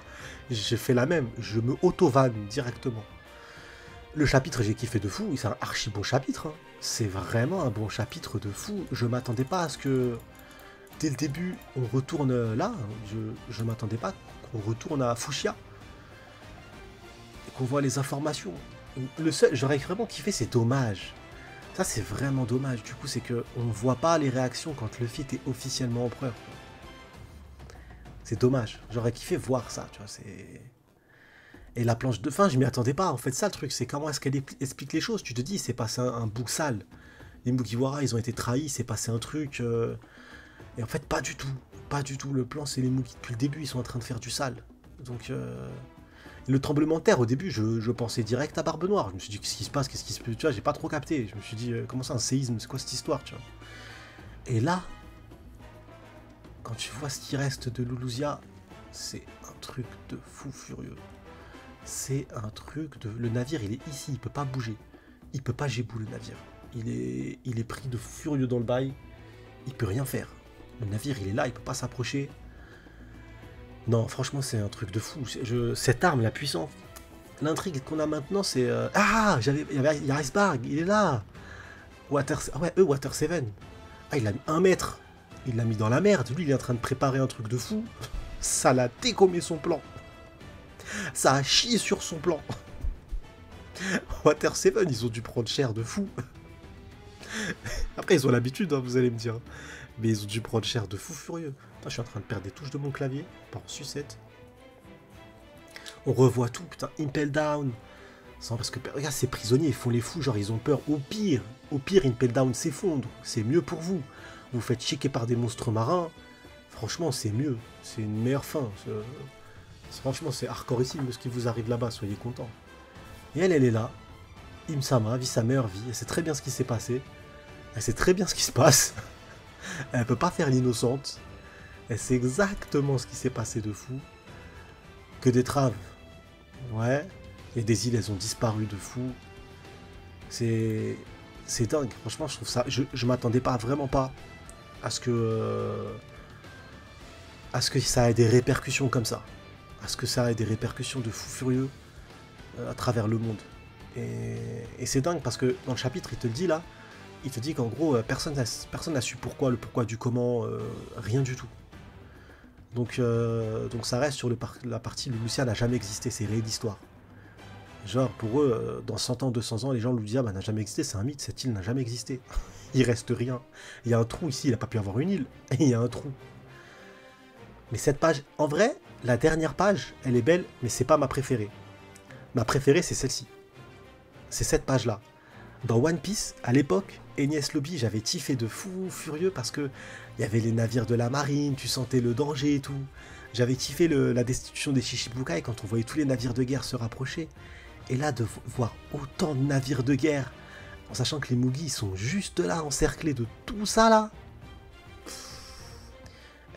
J'ai fait la même. Je me auto-vanne directement. Le chapitre, j'ai kiffé de fou. C'est un archi bon chapitre. Hein. C'est vraiment un bon chapitre de fou. Je m'attendais pas à ce que dès le début, on retourne là. Je m'attendais pas qu'on retourne à Fushia. Qu'on voit les informations. Le seul, j'aurais vraiment kiffé, c'est dommage. Ça, c'est vraiment dommage. Du coup, c'est que on voit pas les réactions quand Luffy était officiellement empereur. C'est dommage. J'aurais kiffé voir ça, tu vois. C'est... Et la planche de fin, je m'y attendais pas. En fait, ça, le truc, c'est comment est-ce qu'elle explique les choses. Tu te dis, c'est passé un bout sale. Les Mugiwara, ils ont été trahis, c'est passé un truc... Et en fait, pas du tout. Pas du tout. Le plan, c'est les Mugi. Depuis le début, ils sont en train de faire du sale. Donc... Le tremblement de terre, au début, je pensais direct à Barbe Noire. Je me suis dit, qu'est-ce qui se passe, tu vois, j'ai pas trop capté. Je me suis dit, comment ça, un séisme, c'est quoi cette histoire, tu vois. Et là, quand tu vois ce qui reste de Lulusia, c'est un truc de fou furieux. C'est un truc de... Le navire, il est ici, il peut pas bouger. Il peut pas gébou, le navire. Il est pris de furieux dans le bail. Il peut rien faire. Le navire, il est là, il peut pas s'approcher. Non, franchement, c'est un truc de fou. Cette arme, la puissance. L'intrigue qu'on a maintenant, c'est... Ah, il y a Iceberg, il est là. Ah ouais, Water 7. Ah, il a mis 1 mètre. Il l'a mis dans la merde. Lui, il est en train de préparer un truc de fou. Ça l'a dégommé son plan. Ça a chié sur son plan. Water 7, ils ont dû prendre cher de fou. Après, ils ont l'habitude, hein, vous allez me dire. Mais ils ont dû prendre cher de fou furieux. Putain, je suis en train de perdre des touches de mon clavier. Par sucette. On revoit tout, putain. Impel Down. Sans, parce que, regarde, ces prisonniers, ils font les fous. Genre, ils ont peur. Au pire, Impel Down s'effondre. C'est mieux pour vous. Vous faites checker par des monstres marins. Franchement, c'est mieux. C'est une meilleure fin. Franchement, c'est hardcore ici. Mais ce qui vous arrive là-bas, soyez contents. Et elle est là. Im-sama vit sa meilleure vie. Elle sait très bien ce qui s'est passé. Elle sait très bien ce qui se passe. Elle peut pas faire l'innocente. Elle sait exactement ce qui s'est passé de fou. Que des traves. Ouais. Et des îles, elles ont disparu de fou. C'est dingue. Franchement, je trouve ça... Je m'attendais pas, vraiment pas, à ce que ça ait des répercussions comme ça. À ce que ça ait des répercussions de fou furieux à travers le monde. Et c'est dingue parce que dans le chapitre, il te le dit là, il te dit qu'en gros, personne n'a su pourquoi, le pourquoi du comment, rien du tout. Donc ça reste sur la partie où Lucia n'a jamais existé, c'est réel d'histoire. Genre, pour eux, dans 100 ans, 200 ans, les gens lui disent « Ah bah, n'a jamais existé, c'est un mythe, cette île n'a jamais existé. » Il reste rien. Il y a un trou ici, il n'a pas pu avoir une île. Et il y a un trou. Mais cette page, en vrai, la dernière page, elle est belle, mais c'est pas ma préférée. Ma préférée, c'est celle-ci. C'est cette page-là. Dans One Piece, à l'époque, Enies Lobby, j'avais tiffé de fou furieux parce que il y avait les navires de la marine, tu sentais le danger et tout. J'avais kiffé la destitution des Shichibukai quand on voyait tous les navires de guerre se rapprocher. Et là, de voir autant de navires de guerre, en sachant que les Mugi sont juste là, encerclés de tout ça là.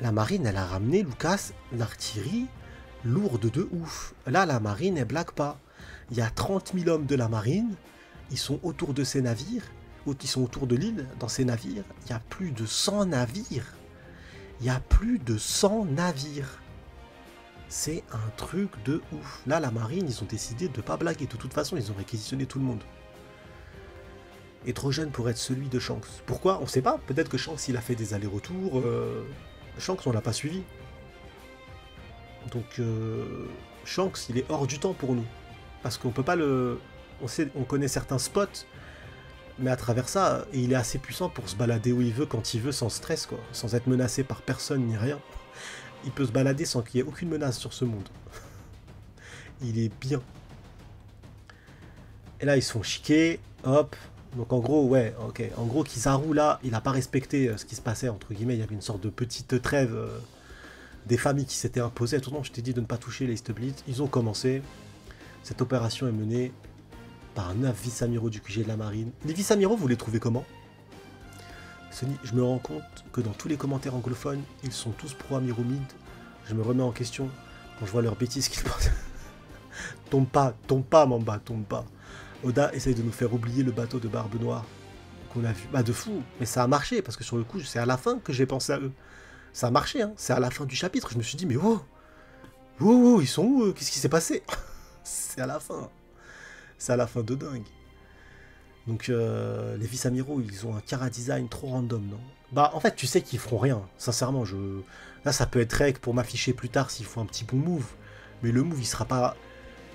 La marine, elle a ramené, Lucas, l'artillerie lourde de ouf. Là, la marine, elle blague pas. Il y a 30 000 hommes de la marine, ils sont autour de ces navires, ils sont autour de l'île, dans ces navires. Il y a plus de 100 navires. Il y a plus de 100 navires. C'est un truc de ouf. Là, la marine, ils ont décidé de ne pas blaguer. De toute façon, ils ont réquisitionné tout le monde. Et trop jeune pour être celui de Shanks. Pourquoi? On ne sait pas. Peut-être que Shanks, il a fait des allers-retours. Shanks, on l'a pas suivi. Donc, Shanks, il est hors du temps pour nous. Parce qu'on peut pas le... On connaît certains spots, mais à travers ça, il est assez puissant pour se balader où il veut, quand il veut, sans stress, quoi. Sans être menacé par personne ni rien. Il peut se balader sans qu'il y ait aucune menace sur ce monde. Il est bien. Et là, ils se font chiquer. Hop. Donc en gros, ouais, ok. En gros, Kizaru, là, il n'a pas respecté ce qui se passait, entre guillemets. Il y avait une sorte de petite trêve des familles qui s'étaient imposées. Tout le monde, je t'ai dit de ne pas toucher les East Blitz. Ils ont commencé. Cette opération est menée. par 9 vice-amiraux du QG de la marine. Les vice-amiraux, vous les trouvez comment? Sony, je me rends compte que dans tous les commentaires anglophones, ils sont tous pro-amiraux mid. Je me remets en question quand je vois leurs bêtises qu'ils pensent. Tombe pas, Mamba, tombe pas. Oda essaye de nous faire oublier le bateau de Barbe Noire qu'on a vu. Bah de fou, mais ça a marché, parce que sur le coup, c'est à la fin que j'ai pensé à eux. Ça a marché, hein. C'est à la fin du chapitre, je me suis dit, mais oh, ils sont où eux? Qu'est-ce qui s'est passé? C'est à la fin. C'est à la fin de dingue. Donc les vice-amiraux, ils ont un cara design trop random, non? Bah en fait, tu sais qu'ils feront rien. Sincèrement, là ça peut être rec pour m'afficher plus tard s'ils font un petit bon move. Mais le move, il sera pas...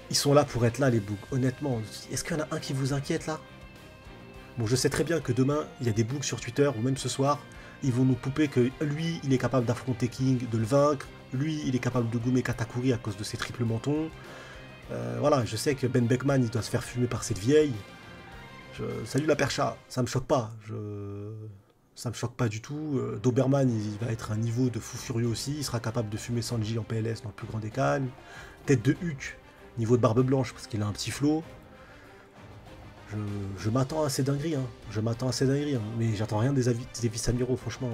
Ils sont là pour être là, les bugs. Honnêtement, est-ce qu'il y en a un qui vous inquiète là? Bon, je sais très bien que demain, il y a des bugs sur Twitter, ou même ce soir, ils vont nous pouper que lui, il est capable d'affronter King, de le vaincre. Lui, il est capable de gommer Katakuri à cause de ses triples mentons. Voilà, je sais que Ben Beckman, il doit se faire fumer par cette vieille. Salut la percha, ça me choque pas. Ça me choque pas du tout. Doberman, il va être un niveau de fou furieux aussi. Il sera capable de fumer Sanji en PLS dans le plus grand des calmes. Tête de Huck, niveau de barbe blanche, parce qu'il a un petit flow. Je m'attends à ces dingueries, hein. Je m'attends à ces dingueries, hein. Mais j'attends rien des vice-amiraux, franchement.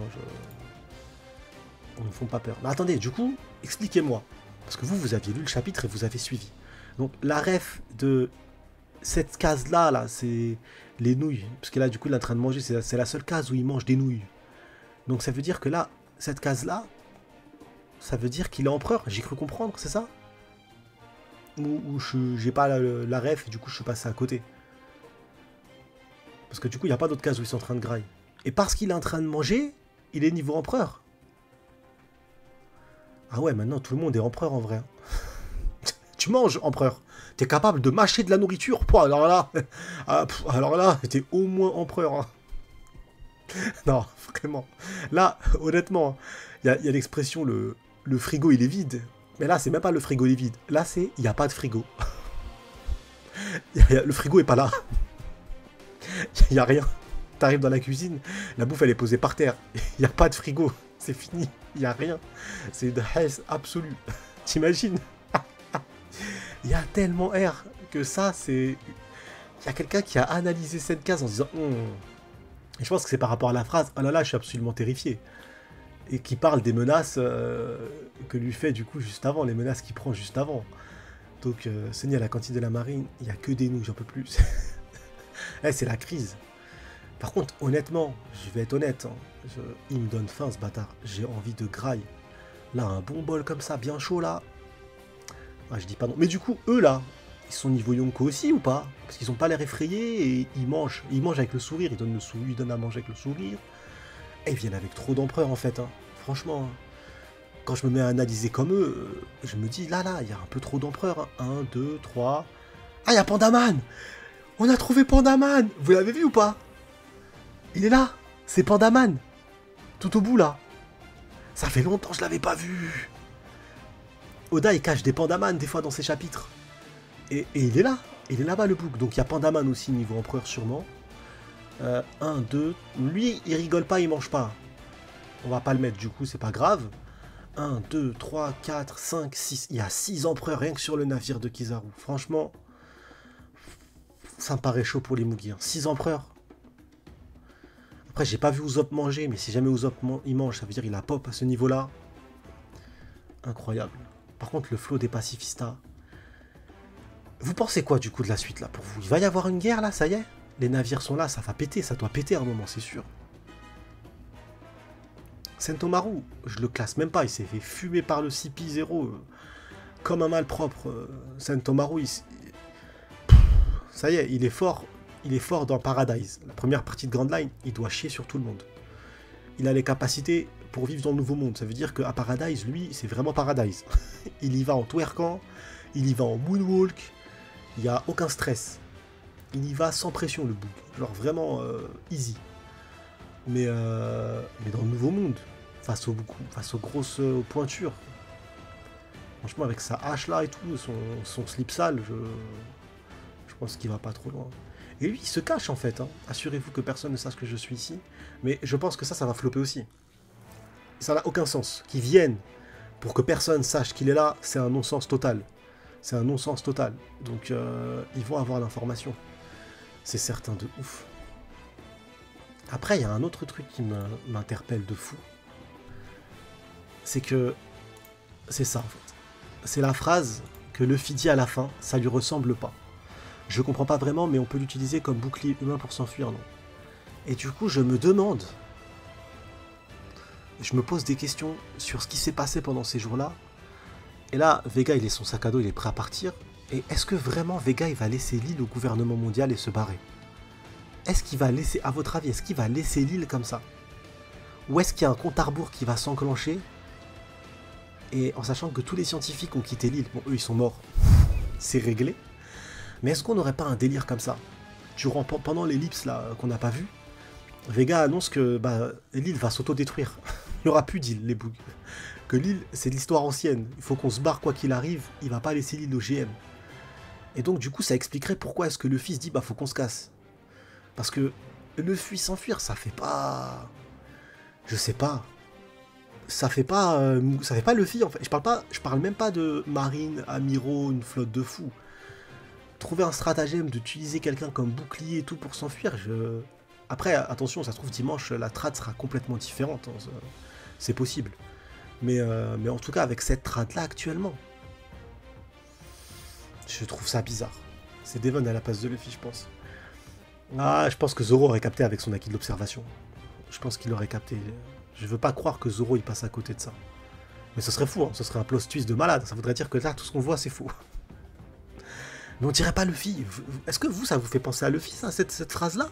Ils me font pas peur. Mais attendez, du coup, expliquez-moi. Parce que vous aviez lu le chapitre et vous avez suivi. Donc, la ref de cette case-là, là, c'est les nouilles. Parce que là, du coup, il est en train de manger. C'est la seule case où il mange des nouilles. Donc, ça veut dire que là, cette case-là, ça veut dire qu'il est empereur. J'ai cru comprendre, c'est ça? Ou j'ai pas la ref et du coup, je suis passé à côté. Parce que du coup, il n'y a pas d'autres cases où ils sont en train de graille. Et parce qu'il est en train de manger, il est niveau empereur. Ah ouais, maintenant, tout le monde est empereur en vrai. Tu manges, empereur. T'es capable de mâcher de la nourriture. Pouah, alors là, t'es au moins empereur. Hein. Non, vraiment. Là, honnêtement, il y a l'expression le frigo, il est vide. Mais là, c'est même pas le frigo, il est vide. Là, c'est il n'y a pas de frigo. Le frigo est pas là. Il n'y a rien. T'arrives dans la cuisine, la bouffe, elle est posée par terre. Il n'y a pas de frigo. C'est fini. Il n'y a rien. C'est une haisse absolue. T'imagines? Il y a tellement air que ça, c'est... Il y a quelqu'un qui a analysé cette case en se disant Et je pense que c'est par rapport à la phrase « Oh là là, je suis absolument terrifié ». Et qui parle des menaces que lui fait du coup juste avant, les menaces qu'il prend juste avant. Donc, Sony à la cantine de la marine, il n'y a que des nouilles, j'en peux plus. C'est la crise. Par contre, honnêtement, je vais être honnête, hein, il me donne faim ce bâtard. J'ai envie de graille. Là, un bon bol comme ça, bien chaud là. Ah, je dis pas non. Mais du coup, eux là, ils sont niveau Yonko aussi ou pas? Parce qu'ils ont pas l'air effrayés et ils mangent. Ils mangent avec le sourire, ils donnent à manger avec le sourire. Et ils viennent avec trop d'empereurs en fait. Hein. Franchement, quand je me mets à analyser comme eux, je me dis là, il y a un peu trop d'empereurs. Hein. 1, 2, 3. Ah, il y a Pandaman! On a trouvé Pandaman! Vous l'avez vu ou pas? Il est là! C'est Pandaman! Tout au bout là! Ça fait longtemps que je l'avais pas vu! Oda il cache des Pandaman des fois dans ses chapitres. Et il est là! Il est là-bas le bouc. Donc il y a Pandaman aussi niveau empereur sûrement. 1, 2. Lui il rigole pas, il mange pas. On va pas le mettre du coup, c'est pas grave. 1, 2, 3, 4, 5, 6. Il y a 6 empereurs rien que sur le navire de Kizaru. Franchement. Ça me paraît chaud pour les Mugi. 6 empereurs. Après, j'ai pas vu Usopp manger, mais si jamais Usopp il mange, ça veut dire qu'il a pop à ce niveau-là. Incroyable. Par contre, le flow des pacifistas. Vous pensez quoi du coup de la suite là pour vous? Il va y avoir une guerre là, ça y est? Les navires sont là, ça va péter, ça doit péter à un moment, c'est sûr. Sentomaru, je le classe même pas, il s'est fait fumer par le CP0 comme un malpropre. Sentomaru, ça y est, il est fort dans Paradise. La première partie de Grand Line, il doit chier sur tout le monde. Il a les capacités pour vivre dans le nouveau monde. Ça veut dire qu'à Paradise, lui, c'est vraiment Paradise. Il y va en twerkant, il y va en moonwalk, il n'y a aucun stress. Il y va sans pression, le bouc. Genre vraiment easy. Mais dans le nouveau monde, face aux grosses pointures. Franchement, avec sa hache là et tout, son slip sale, je pense qu'il va pas trop loin. Et lui, il se cache en fait. Hein. Assurez-vous que personne ne sache que je suis ici. Mais je pense que ça va flopper aussi. Ça n'a aucun sens. Qu'ils viennent pour que personne sache qu'il est là, c'est un non-sens total. C'est un non-sens total. Donc, ils vont avoir l'information. C'est certain de ouf. Après, il y a un autre truc qui m'interpelle de fou. C'est que... C'est ça, en fait. C'est la phrase que Luffy dit à la fin, ça lui ressemble pas. Je comprends pas vraiment, mais on peut l'utiliser comme bouclier humain pour s'enfuir, non? Et du coup, je me demande... Je me pose des questions sur ce qui s'est passé pendant ces jours-là. Et là, Vega, il est son sac à dos, il est prêt à partir. Et est-ce que vraiment Vega, il va laisser l'île au gouvernement mondial et se barrer? Est-ce qu'il va laisser, à votre avis, est-ce qu'il va laisser l'île comme ça? Ou est-ce qu'il y a un compte à rebours qui va s'enclencher? Et en sachant que tous les scientifiques ont quitté l'île, bon, eux, ils sont morts, c'est réglé. Mais est-ce qu'on n'aurait pas un délire comme ça? Pendant l'ellipse, là, qu'on n'a pas vu, Vega annonce que l'île va s'autodétruire. Il n'y aura plus d'île, les bugs. Que l'île, c'est de l'histoire ancienne. Il faut qu'on se barre quoi qu'il arrive. Il va pas laisser l'île au GM. Et donc, du coup, ça expliquerait pourquoi est-ce que Luffy se dit, faut qu'on se casse. Parce que Luffy s'enfuir, ça fait pas... Je sais pas. Ça fait pas Luffy, en fait. Je parle même pas de marine, amiraux, une flotte de fous. Trouver un stratagème d'utiliser quelqu'un comme bouclier et tout pour s'enfuir, Après, attention, ça se trouve, dimanche, la trad sera complètement différente. Hein, c'est possible. Mais en tout cas, avec cette trad-là, actuellement, je trouve ça bizarre. C'est Devon à la place de Luffy, je pense. Ah, je pense que Zoro aurait capté avec son acquis de l'observation. Je pense qu'il aurait capté. Je veux pas croire que Zoro, il passe à côté de ça. Mais ce serait fou, hein, ce serait un plot twist de malade. Ça voudrait dire que là, tout ce qu'on voit, c'est faux. Mais on dirait pas Luffy. Est-ce que vous, ça vous fait penser à Luffy, ça, cette phrase-là?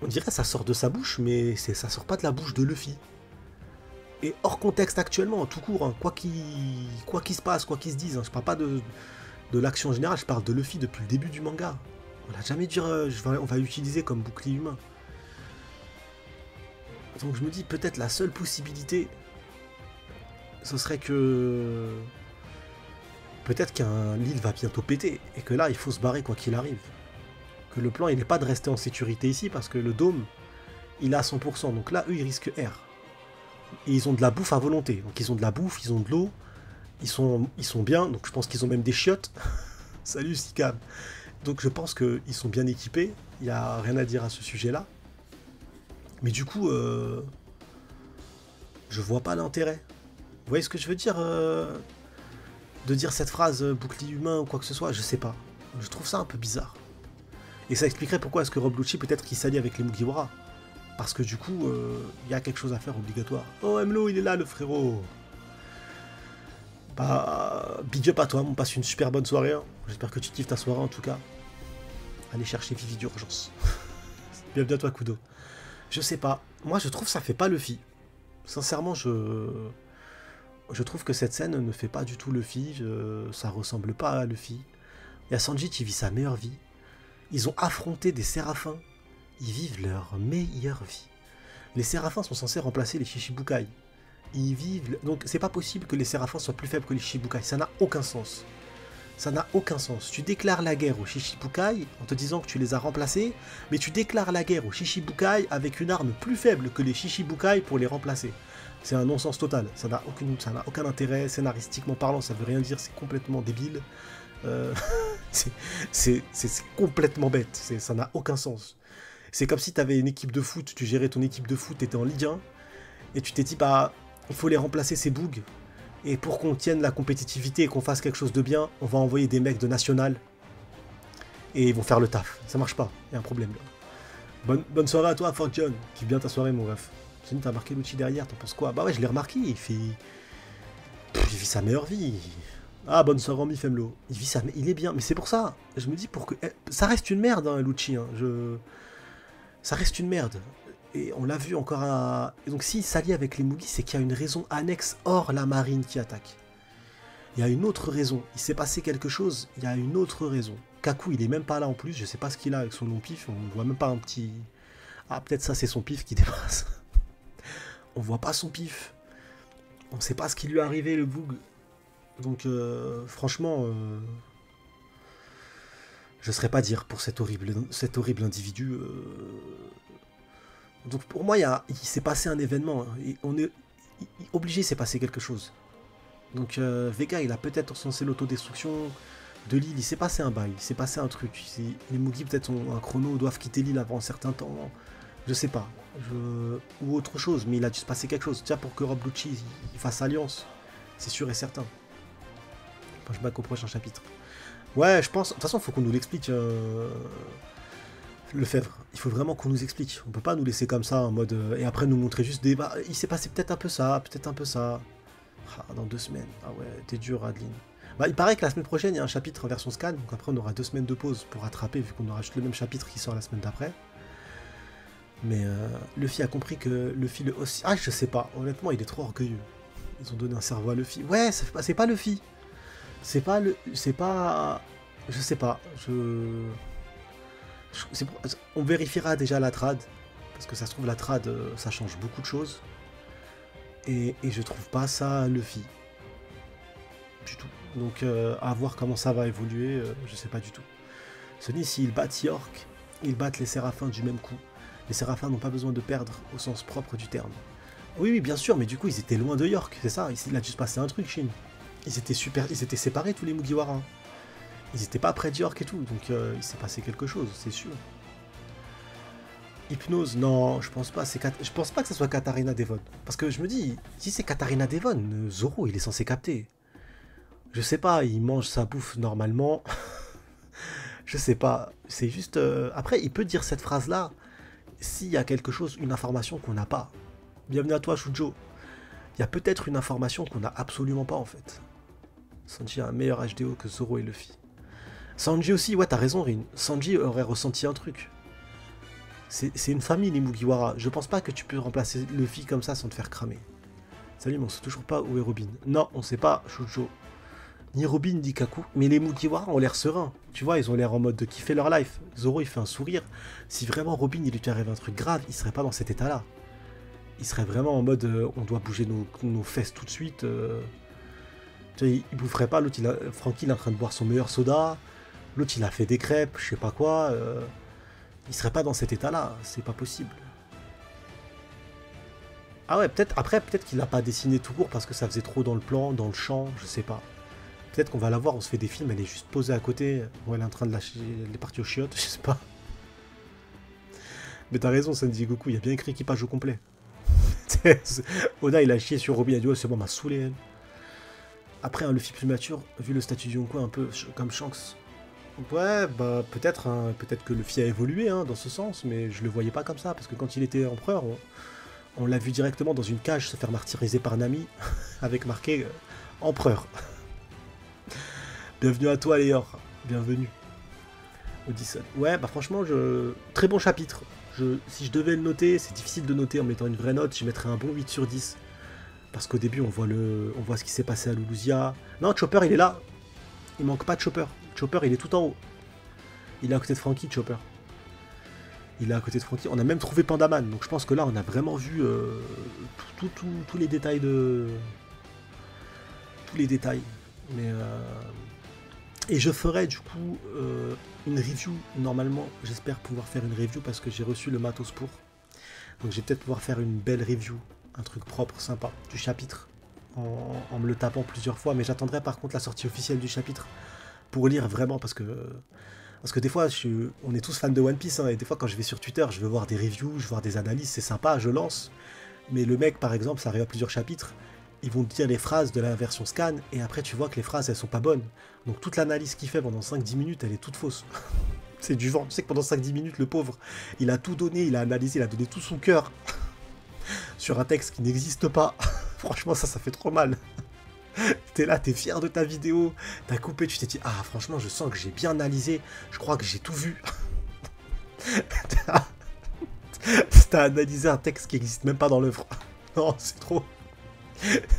On dirait que ça sort de sa bouche, mais ça sort pas de la bouche de Luffy. Et hors contexte actuellement, tout court, hein, quoi qu'il se passe, quoi qu'il se dise, hein, je parle pas de l'action générale, je parle de Luffy depuis le début du manga. On l'a jamais dit, on va l'utiliser comme bouclier humain. Donc je me dis, peut-être la seule possibilité, ce serait que... Peut-être l'île va bientôt péter, et que là, il faut se barrer quoi qu'il arrive. Que le plan, il n'est pas de rester en sécurité ici, parce que le dôme, il est à 100%. Donc là, eux, ils risquent R. Et ils ont de la bouffe à volonté. Donc ils ont de la bouffe, ils ont de l'eau, ils sont bien, donc je pense qu'ils ont même des chiottes. Salut Sikam. Donc je pense qu'ils sont bien équipés, il n'y a rien à dire à ce sujet-là. Mais du coup, je vois pas l'intérêt. Vous voyez ce que je veux dire de dire cette phrase bouclier humain ou quoi que ce soit, je sais pas. Je trouve ça un peu bizarre. Et ça expliquerait pourquoi est-ce que Rob Lucci peut-être qu'il s'allie avec les Mugiwara. Parce que du coup, il y a quelque chose à faire obligatoire. Oh, Emlo, il est là, le frérot. Big up à toi, on passe une super bonne soirée. Hein. J'espère que tu kiffes ta soirée en tout cas. Allez chercher Vivi d'urgence. Bienvenue à toi, Kudo. Je sais pas. Moi, je trouve que ça fait pas Luffy. Sincèrement, je trouve que cette scène ne fait pas du tout Luffy. Ça ressemble pas à Luffy. Il y a Sanji qui vit sa meilleure vie. Ils ont affronté des séraphins. Ils vivent leur meilleure vie. Les séraphins sont censés remplacer les Shichibukai. Ils vivent... Donc c'est pas possible que les séraphins soient plus faibles que les Shichibukai. Ça n'a aucun sens. Ça n'a aucun sens. Tu déclares la guerre aux Shichibukai en te disant que tu les as remplacés, mais tu déclares la guerre aux Shichibukai avec une arme plus faible que les Shichibukai pour les remplacer. C'est un non-sens total. Ça n'a aucun intérêt. Scénaristiquement parlant, ça veut rien dire. C'est complètement débile. C'est complètement bête. Ça n'a aucun sens. C'est comme si tu avais une équipe de foot, tu gérais ton équipe de foot, tu étais en Ligue 1, et tu t'es dit, il faut les remplacer ces bugs, et pour qu'on tienne la compétitivité et qu'on fasse quelque chose de bien, on va envoyer des mecs de national, et ils vont faire le taf. Ça marche pas, il y a un problème là. Bonne soirée à toi, Fort John. Kiffe bien ta soirée, mon ref. Sinon, t'as marqué l'outil derrière, t'en penses quoi? Bah ouais, je l'ai remarqué, il vit sa meilleure vie. Ah, bonne soirée en Femlo. Il est bien, mais c'est pour ça. Je me dis, ça reste une merde, hein, Lucci. Hein. Ça reste une merde. Et on l'a vu encore à... Et donc s'il s'allie avec les Mugi, c'est qu'il y a une raison annexe hors la marine qui attaque. Il y a une autre raison. Il s'est passé quelque chose, il y a une autre raison. Kaku, il est même pas là en plus, je sais pas ce qu'il a avec son long pif, on voit même pas un petit... Ah, peut-être ça c'est son pif qui dépasse. On voit pas son pif. On sait pas ce qui lui est arrivé, le boug. Donc franchement... Je ne saurais pas dire pour cet horrible individu. Donc pour moi, il s'est passé un événement. Hein, obligé, s'est passé quelque chose. Donc Vega, il a peut-être censé l'autodestruction. de l'île, il s'est passé un bail, il s'est passé un truc. Les Mugi peut-être ont un chrono, doivent quitter l'île avant un certain temps. Je sais pas. Ou autre chose, mais il a dû se passer quelque chose. Déjà pour que Rob Lucci il fasse alliance, c'est sûr et certain. Enfin, je back au prochain chapitre. Ouais, je pense. De toute façon, il faut qu'on nous l'explique. Lefebvre, il faut vraiment qu'on nous explique. On peut pas nous laisser comme ça en mode. Et après nous montrer juste des. Bah, il s'est passé peut-être un peu ça, peut-être un peu ça. Ah, dans 2 semaines. Ah ouais, t'es dur, Adeline. Bah, il paraît que la semaine prochaine, il y a un chapitre en version scan. Donc après, on aura 2 semaines de pause pour rattraper, vu qu'on aura juste le même chapitre qui sort la semaine d'après. Mais Luffy a compris que Luffy le aussi. Ah, je sais pas. Honnêtement, il est trop orgueilleux. Ils ont donné un cerveau à Luffy. Ouais, c'est pas Luffy. C'est pas le. C'est pas. Je sais pas. On vérifiera déjà la trad. Parce que ça se trouve, la trad, ça change beaucoup de choses. Et je trouve pas ça Luffy. Du tout. Donc, à voir comment ça va évoluer, je sais pas du tout. Sunny, s'ils battent York, ils battent les Séraphins du même coup. Les Séraphins n'ont pas besoin de perdre au sens propre du terme. Oui, oui, bien sûr, mais du coup, ils étaient loin de York, c'est ça. Il a dû se passer un truc, Shin. Ils étaient séparés, tous les Mugiwara. Ils étaient pas près de York et tout, donc il s'est passé quelque chose, c'est sûr. Hypnose, non, je pense pas. Je pense pas que ce soit Katarina Devon. Parce que je me dis, si c'est Katarina Devon, Zoro, il est censé capter. Je sais pas, il mange sa bouffe normalement. Je sais pas, c'est juste... Après, il peut dire cette phrase-là s'il y a quelque chose, une information qu'on n'a pas. Bienvenue à toi, Shujo. Il y a peut-être une information qu'on n'a absolument pas, en fait. Sanji a un meilleur HDO que Zoro et Luffy. Sanji aussi, ouais, t'as raison, Rin. Sanji aurait ressenti un truc. C'est une famille, les Mugiwara. Je pense pas que tu peux remplacer Luffy comme ça sans te faire cramer. Salut, mais on sait toujours pas où est Robin. Non, on sait pas, Shujo. Ni Robin, ni Kaku. Mais les Mugiwara ont l'air sereins. Tu vois, ils ont l'air en mode de kiffer leur life. Zoro, il fait un sourire. Si vraiment Robin, il lui arrive un truc grave, il serait pas dans cet état-là. Il serait vraiment en mode, on doit bouger nos fesses tout de suite. Tu vois, il boufferait pas. L'autre, Franky, il est en train de boire son meilleur soda. L'autre, il a fait des crêpes, je sais pas quoi. Il serait pas dans cet état-là. C'est pas possible. Ah ouais, peut-être. Après, peut-être qu'il l'a pas dessiné tout court parce que ça faisait trop dans le plan, dans le champ, je sais pas. Peut-être qu'on va la voir, on se fait des films, elle est juste posée à côté, ou elle est en train de lâcher, elle est partie aux chiottes, je sais pas. Mais t'as raison, Sandy Goku, il y a bien écrit équipage au complet. Oda, il a chié sur Robin, il a dit, oh, c'est bon, m'a saoulé, elle. Après, un Luffy plus mature, vu le statut du Yonko, un peu comme Shanks. Ouais, bah, peut-être peut-être que Luffy a évolué hein, dans ce sens, mais je le voyais pas comme ça, parce que quand il était empereur, on l'a vu directement dans une cage se faire martyriser par Nami, avec marqué empereur. Bienvenue à toi, Léor. Bienvenue. Odysseus. Ouais, bah franchement, très bon chapitre. Si je devais le noter, c'est difficile de noter en mettant une vraie note, je mettrais un bon 8 sur 10. Parce qu'au début, on voit ce qui s'est passé à Luluzia. Non, Chopper, il est là. Il manque pas de Chopper. Chopper, il est tout en haut. Il est à côté de Franky, Chopper. Il est à côté de Franky. On a même trouvé Pandaman. Donc je pense que là, on a vraiment vu tous les détails de... Tous les détails. Mais... Et je ferai du coup une review, normalement, j'espère pouvoir faire une review parce que j'ai reçu le matos pour. Donc je vais peut-être pouvoir faire une belle review, un truc propre, sympa, du chapitre, en me le tapant plusieurs fois, mais j'attendrai par contre la sortie officielle du chapitre pour lire vraiment parce que des fois, on est tous fans de One Piece, hein, et des fois quand je vais sur Twitter, je veux voir des reviews, je veux voir des analyses, c'est sympa, je lance, mais le mec par exemple, ça arrive à plusieurs chapitres, ils vont te dire les phrases de la version scan, et après tu vois que les phrases elles sont pas bonnes. Donc toute l'analyse qu'il fait pendant 5-10 minutes, elle est toute fausse. C'est du vent. Tu sais que pendant 5-10 minutes, le pauvre, il a tout donné, il a analysé, il a donné tout son cœur sur un texte qui n'existe pas. Franchement, ça fait trop mal. T'es là, t'es fier de ta vidéo, t'as coupé, tu t'es dit, ah franchement, je sens que j'ai bien analysé, je crois que j'ai tout vu. T'as analysé un texte qui n'existe même pas dans l'œuvre. Non, c'est trop...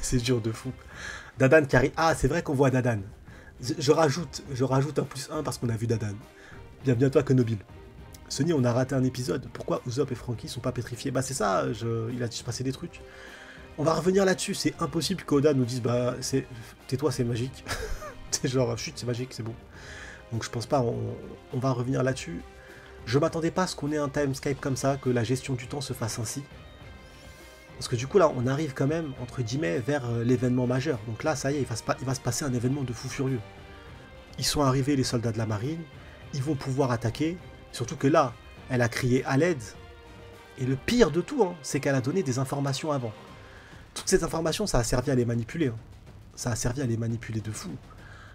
C'est dur de fou. Dadan qui arrive. Ah, c'est vrai qu'on voit Dadan. Je rajoute un +1 parce qu'on a vu Dadan. Bienvenue à toi, Konobil. Sonny, on a raté un épisode. Pourquoi Usopp et Franky sont pas pétrifiés? Bah, c'est ça, il a dû se passer des trucs. On va revenir là-dessus. C'est impossible qu'Oda nous dise, bah, tais-toi, c'est magique. C'est genre, chut, c'est magique, c'est bon. Donc, je pense pas, on va revenir là-dessus. Je m'attendais pas à ce qu'on ait un timescape comme ça, que la gestion du temps se fasse ainsi. Parce que du coup là on arrive quand même entre guillemets vers l'événement majeur. Donc là ça y est, il va se passer un événement de fou furieux. ils sont arrivés, les soldats de la marine, ils vont pouvoir attaquer, surtout que là, elle a crié à l'aide, et le pire de tout, hein, c'est qu'elle a donné des informations avant. Toutes ces informations, ça a servi à les manipuler, hein. Ça a servi à les manipuler de fou.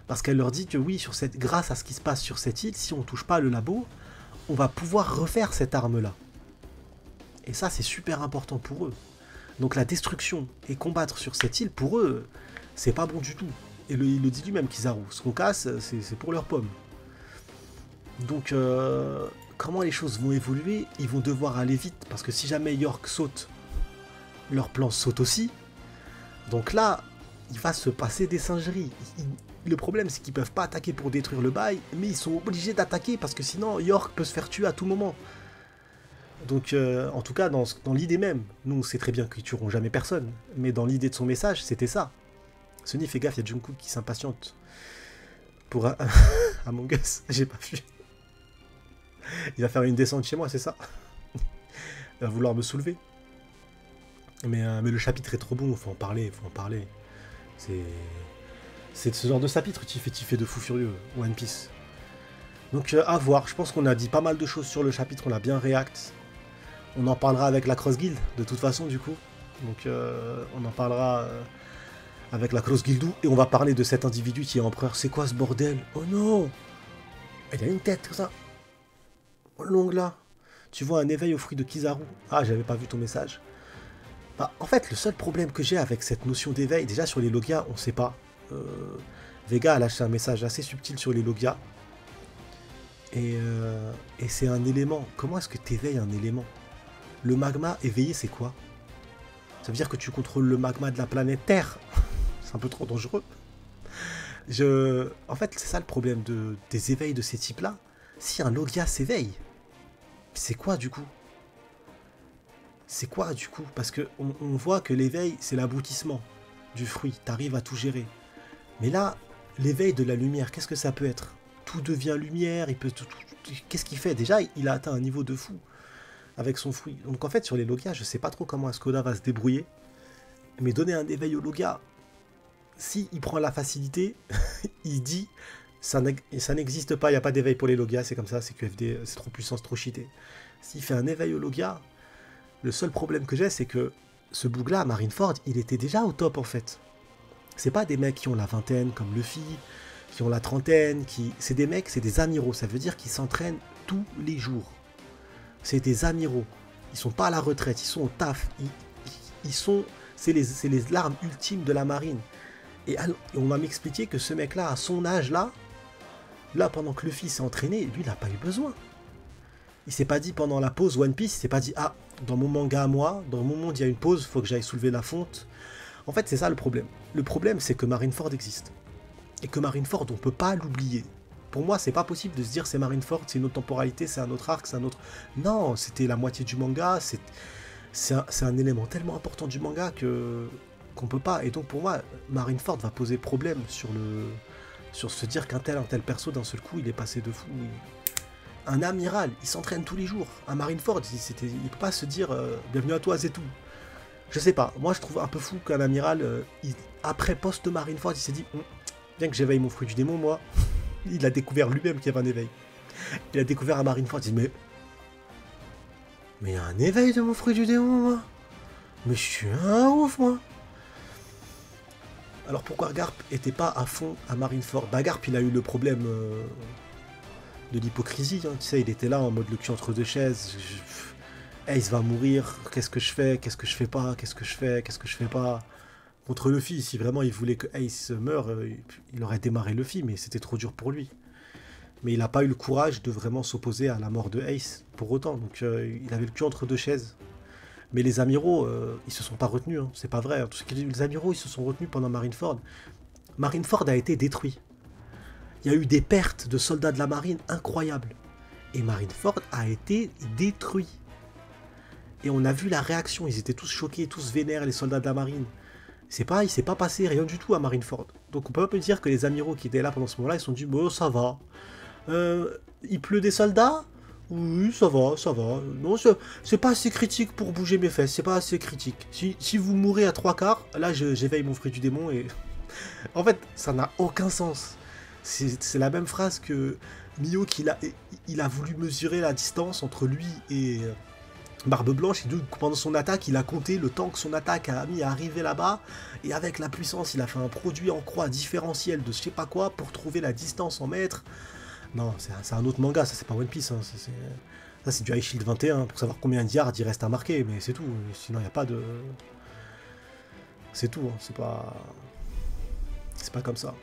Parce qu'elle leur dit que oui, grâce à ce qui se passe sur cette île, si on ne touche pas le labo, on va pouvoir refaire cette arme-là. Et ça, c'est super important pour eux. Donc la destruction et combattre sur cette île, pour eux, c'est pas bon du tout. Et il le dit lui-même, Kizaru. Ce qu'on casse, c'est pour leurs pommes. Donc, comment les choses vont évoluer? Ils vont devoir aller vite, parce que si jamais York saute, leur plan saute aussi. Donc là, il va se passer des singeries. Le problème, c'est qu'ils peuvent pas attaquer pour détruire le bail, mais ils sont obligés d'attaquer, parce que sinon, York peut se faire tuer à tout moment. Donc, en tout cas, dans l'idée même, nous, on sait très bien qu'ils tueront jamais personne, mais dans l'idée de son message, c'était ça. Sonny, fais gaffe, il y a Jungkook qui s'impatiente pour Among Us, j'ai pas vu. Il va faire une descente chez moi, c'est ça? Il va vouloir me soulever. Mais le chapitre est trop bon, faut en parler, faut en parler. C'est ce genre de chapitre qui fait de fou furieux, One Piece. Donc à voir, je pense qu'on a dit pas mal de choses sur le chapitre, on a bien react. On en parlera avec la Cross Guild, de toute façon, du coup. Donc on en parlera avec la Cross Guild, et on va parler de cet individu qui est empereur. C'est quoi ce bordel? Oh non! Il a une tête, comme ça. Oh, longue là. Tu vois un éveil au fruit de Kizaru. Ah, j'avais pas vu ton message. Bah, en fait, le seul problème que j'ai avec cette notion d'éveil, déjà sur les logias, on sait pas. Vega a lâché un message assez subtil sur les logias. Et c'est un élément. Comment est-ce que tu éveilles un élément? Le magma éveillé, c'est quoi? Ça veut dire que tu contrôles le magma de la planète Terre. C'est un peu trop dangereux. En fait, c'est ça le problème des éveils de ces types-là. Si un logia s'éveille, c'est quoi du coup? C'est quoi du coup? Parce qu'on voit que l'éveil, c'est l'aboutissement du fruit. Tu arrives à tout gérer. Mais là, l'éveil de la lumière, qu'est-ce que ça peut être? Tout devient lumière, il peut qu'est-ce qu'il fait? Déjà, il a atteint un niveau de fou avec son fruit. Donc en fait, sur les logias, je sais pas trop comment Skoda va se débrouiller. Mais donner un éveil au logia, si il prend la facilité, il dit ça n'existe pas, il n'y a pas d'éveil pour les logias, c'est comme ça, c'est QFD, c'est trop puissant, c'est trop cheaté. S'il fait un éveil au logia, le seul problème que j'ai, c'est que ce boug-là, Marineford, il était déjà au top en fait. C'est pas des mecs qui ont la vingtaine comme Luffy, qui ont la trentaine, c'est des mecs, c'est des amiraux, ça veut dire qu'ils s'entraînent tous les jours. C'est des amiraux. Ils sont pas à la retraite, ils sont au taf. C'est les larmes ultimes de la marine. Et on va m'expliquer que ce mec-là, à son âge-là, pendant que Luffy s'est entraîné, lui, il n'a pas eu besoin. Il s'est pas dit pendant la pause One Piece, il s'est pas dit, ah, dans mon manga à moi, dans mon monde, il y a une pause, il faut que j'aille soulever la fonte. En fait, c'est ça le problème. Le problème, c'est que Marineford existe. Et que Marineford, on peut pas l'oublier. Pour moi, c'est pas possible de se dire c'est Marineford, c'est une autre temporalité, c'est un autre arc, c'est un autre... Non, c'était la moitié du manga, c'est un élément tellement important du manga qu'on peut pas. Et donc pour moi, Marineford va poser problème sur se dire qu'un tel perso, d'un seul coup, il est passé de fou. Un amiral, il s'entraîne tous les jours. Un Marineford, il peut pas se dire bienvenue à toi, c'est tout. Je sais pas, moi je trouve un peu fou qu'un amiral, après post-Marineford, il s'est dit bien que j'éveille mon fruit du démon, moi. Il a découvert lui-même qu'il y avait un éveil. Il a découvert un Marineford, il dit mais il y a un éveil de mon fruit du démon, moi. Mais je suis un ouf, moi. Alors pourquoi Garp était pas à fond à Marineford? Bah Garp, il a eu le problème de l'hypocrisie, hein. Tu sais, il était là en mode le cul entre deux chaises. Ace va mourir, qu'est-ce que je fais? Qu'est-ce que je fais pas? Qu'est-ce que je fais? Qu'est-ce que je fais pas? Contre Luffy, si vraiment il voulait que Ace meure, il aurait démarré Luffy, mais c'était trop dur pour lui. Mais il n'a pas eu le courage de vraiment s'opposer à la mort de Ace pour autant, donc il avait le cul entre deux chaises. Mais les amiraux, ils se sont pas retenus, hein. C'est pas vrai. Les amiraux, ils se sont retenus pendant Marineford. Marineford a été détruit. Il y a eu des pertes de soldats de la marine incroyables. Et Marineford a été détruit. Et on a vu la réaction, ils étaient tous choqués, tous vénères, les soldats de la marine. Il s'est pas passé rien du tout à Marineford. Donc on peut pas dire que les amiraux qui étaient là pendant ce moment-là, ils se sont dit, bon, ça va. Il pleut des soldats? Oui, ça va, ça va. Non, c'est pas assez critique pour bouger mes fesses, c'est pas assez critique. Si vous mourrez à 3/4, là j'éveille mon fruit du démon et... En fait, ça n'a aucun sens. C'est la même phrase que Mio il a voulu mesurer la distance entre lui et Barbe Blanche, et donc pendant son attaque, il a compté le temps que son attaque a mis à arriver là-bas, et avec la puissance, il a fait un produit en croix différentiel de je sais pas quoi pour trouver la distance en mètres. Non, c'est un autre manga, ça c'est pas One Piece, hein, ça c'est du High Shield 21 pour savoir combien de yards il reste à marquer, mais c'est tout, sinon il n'y a pas de... C'est tout, hein, c'est pas... C'est pas comme ça.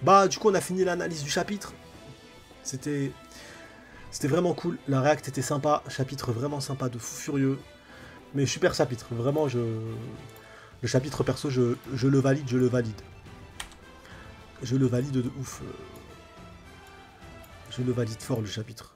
Bah du coup on a fini l'analyse du chapitre, c'était vraiment cool, la React était sympa, chapitre vraiment sympa, de fou furieux, mais super chapitre, vraiment le chapitre perso je le valide, je le valide. Je le valide de ouf. Je le valide fort le chapitre.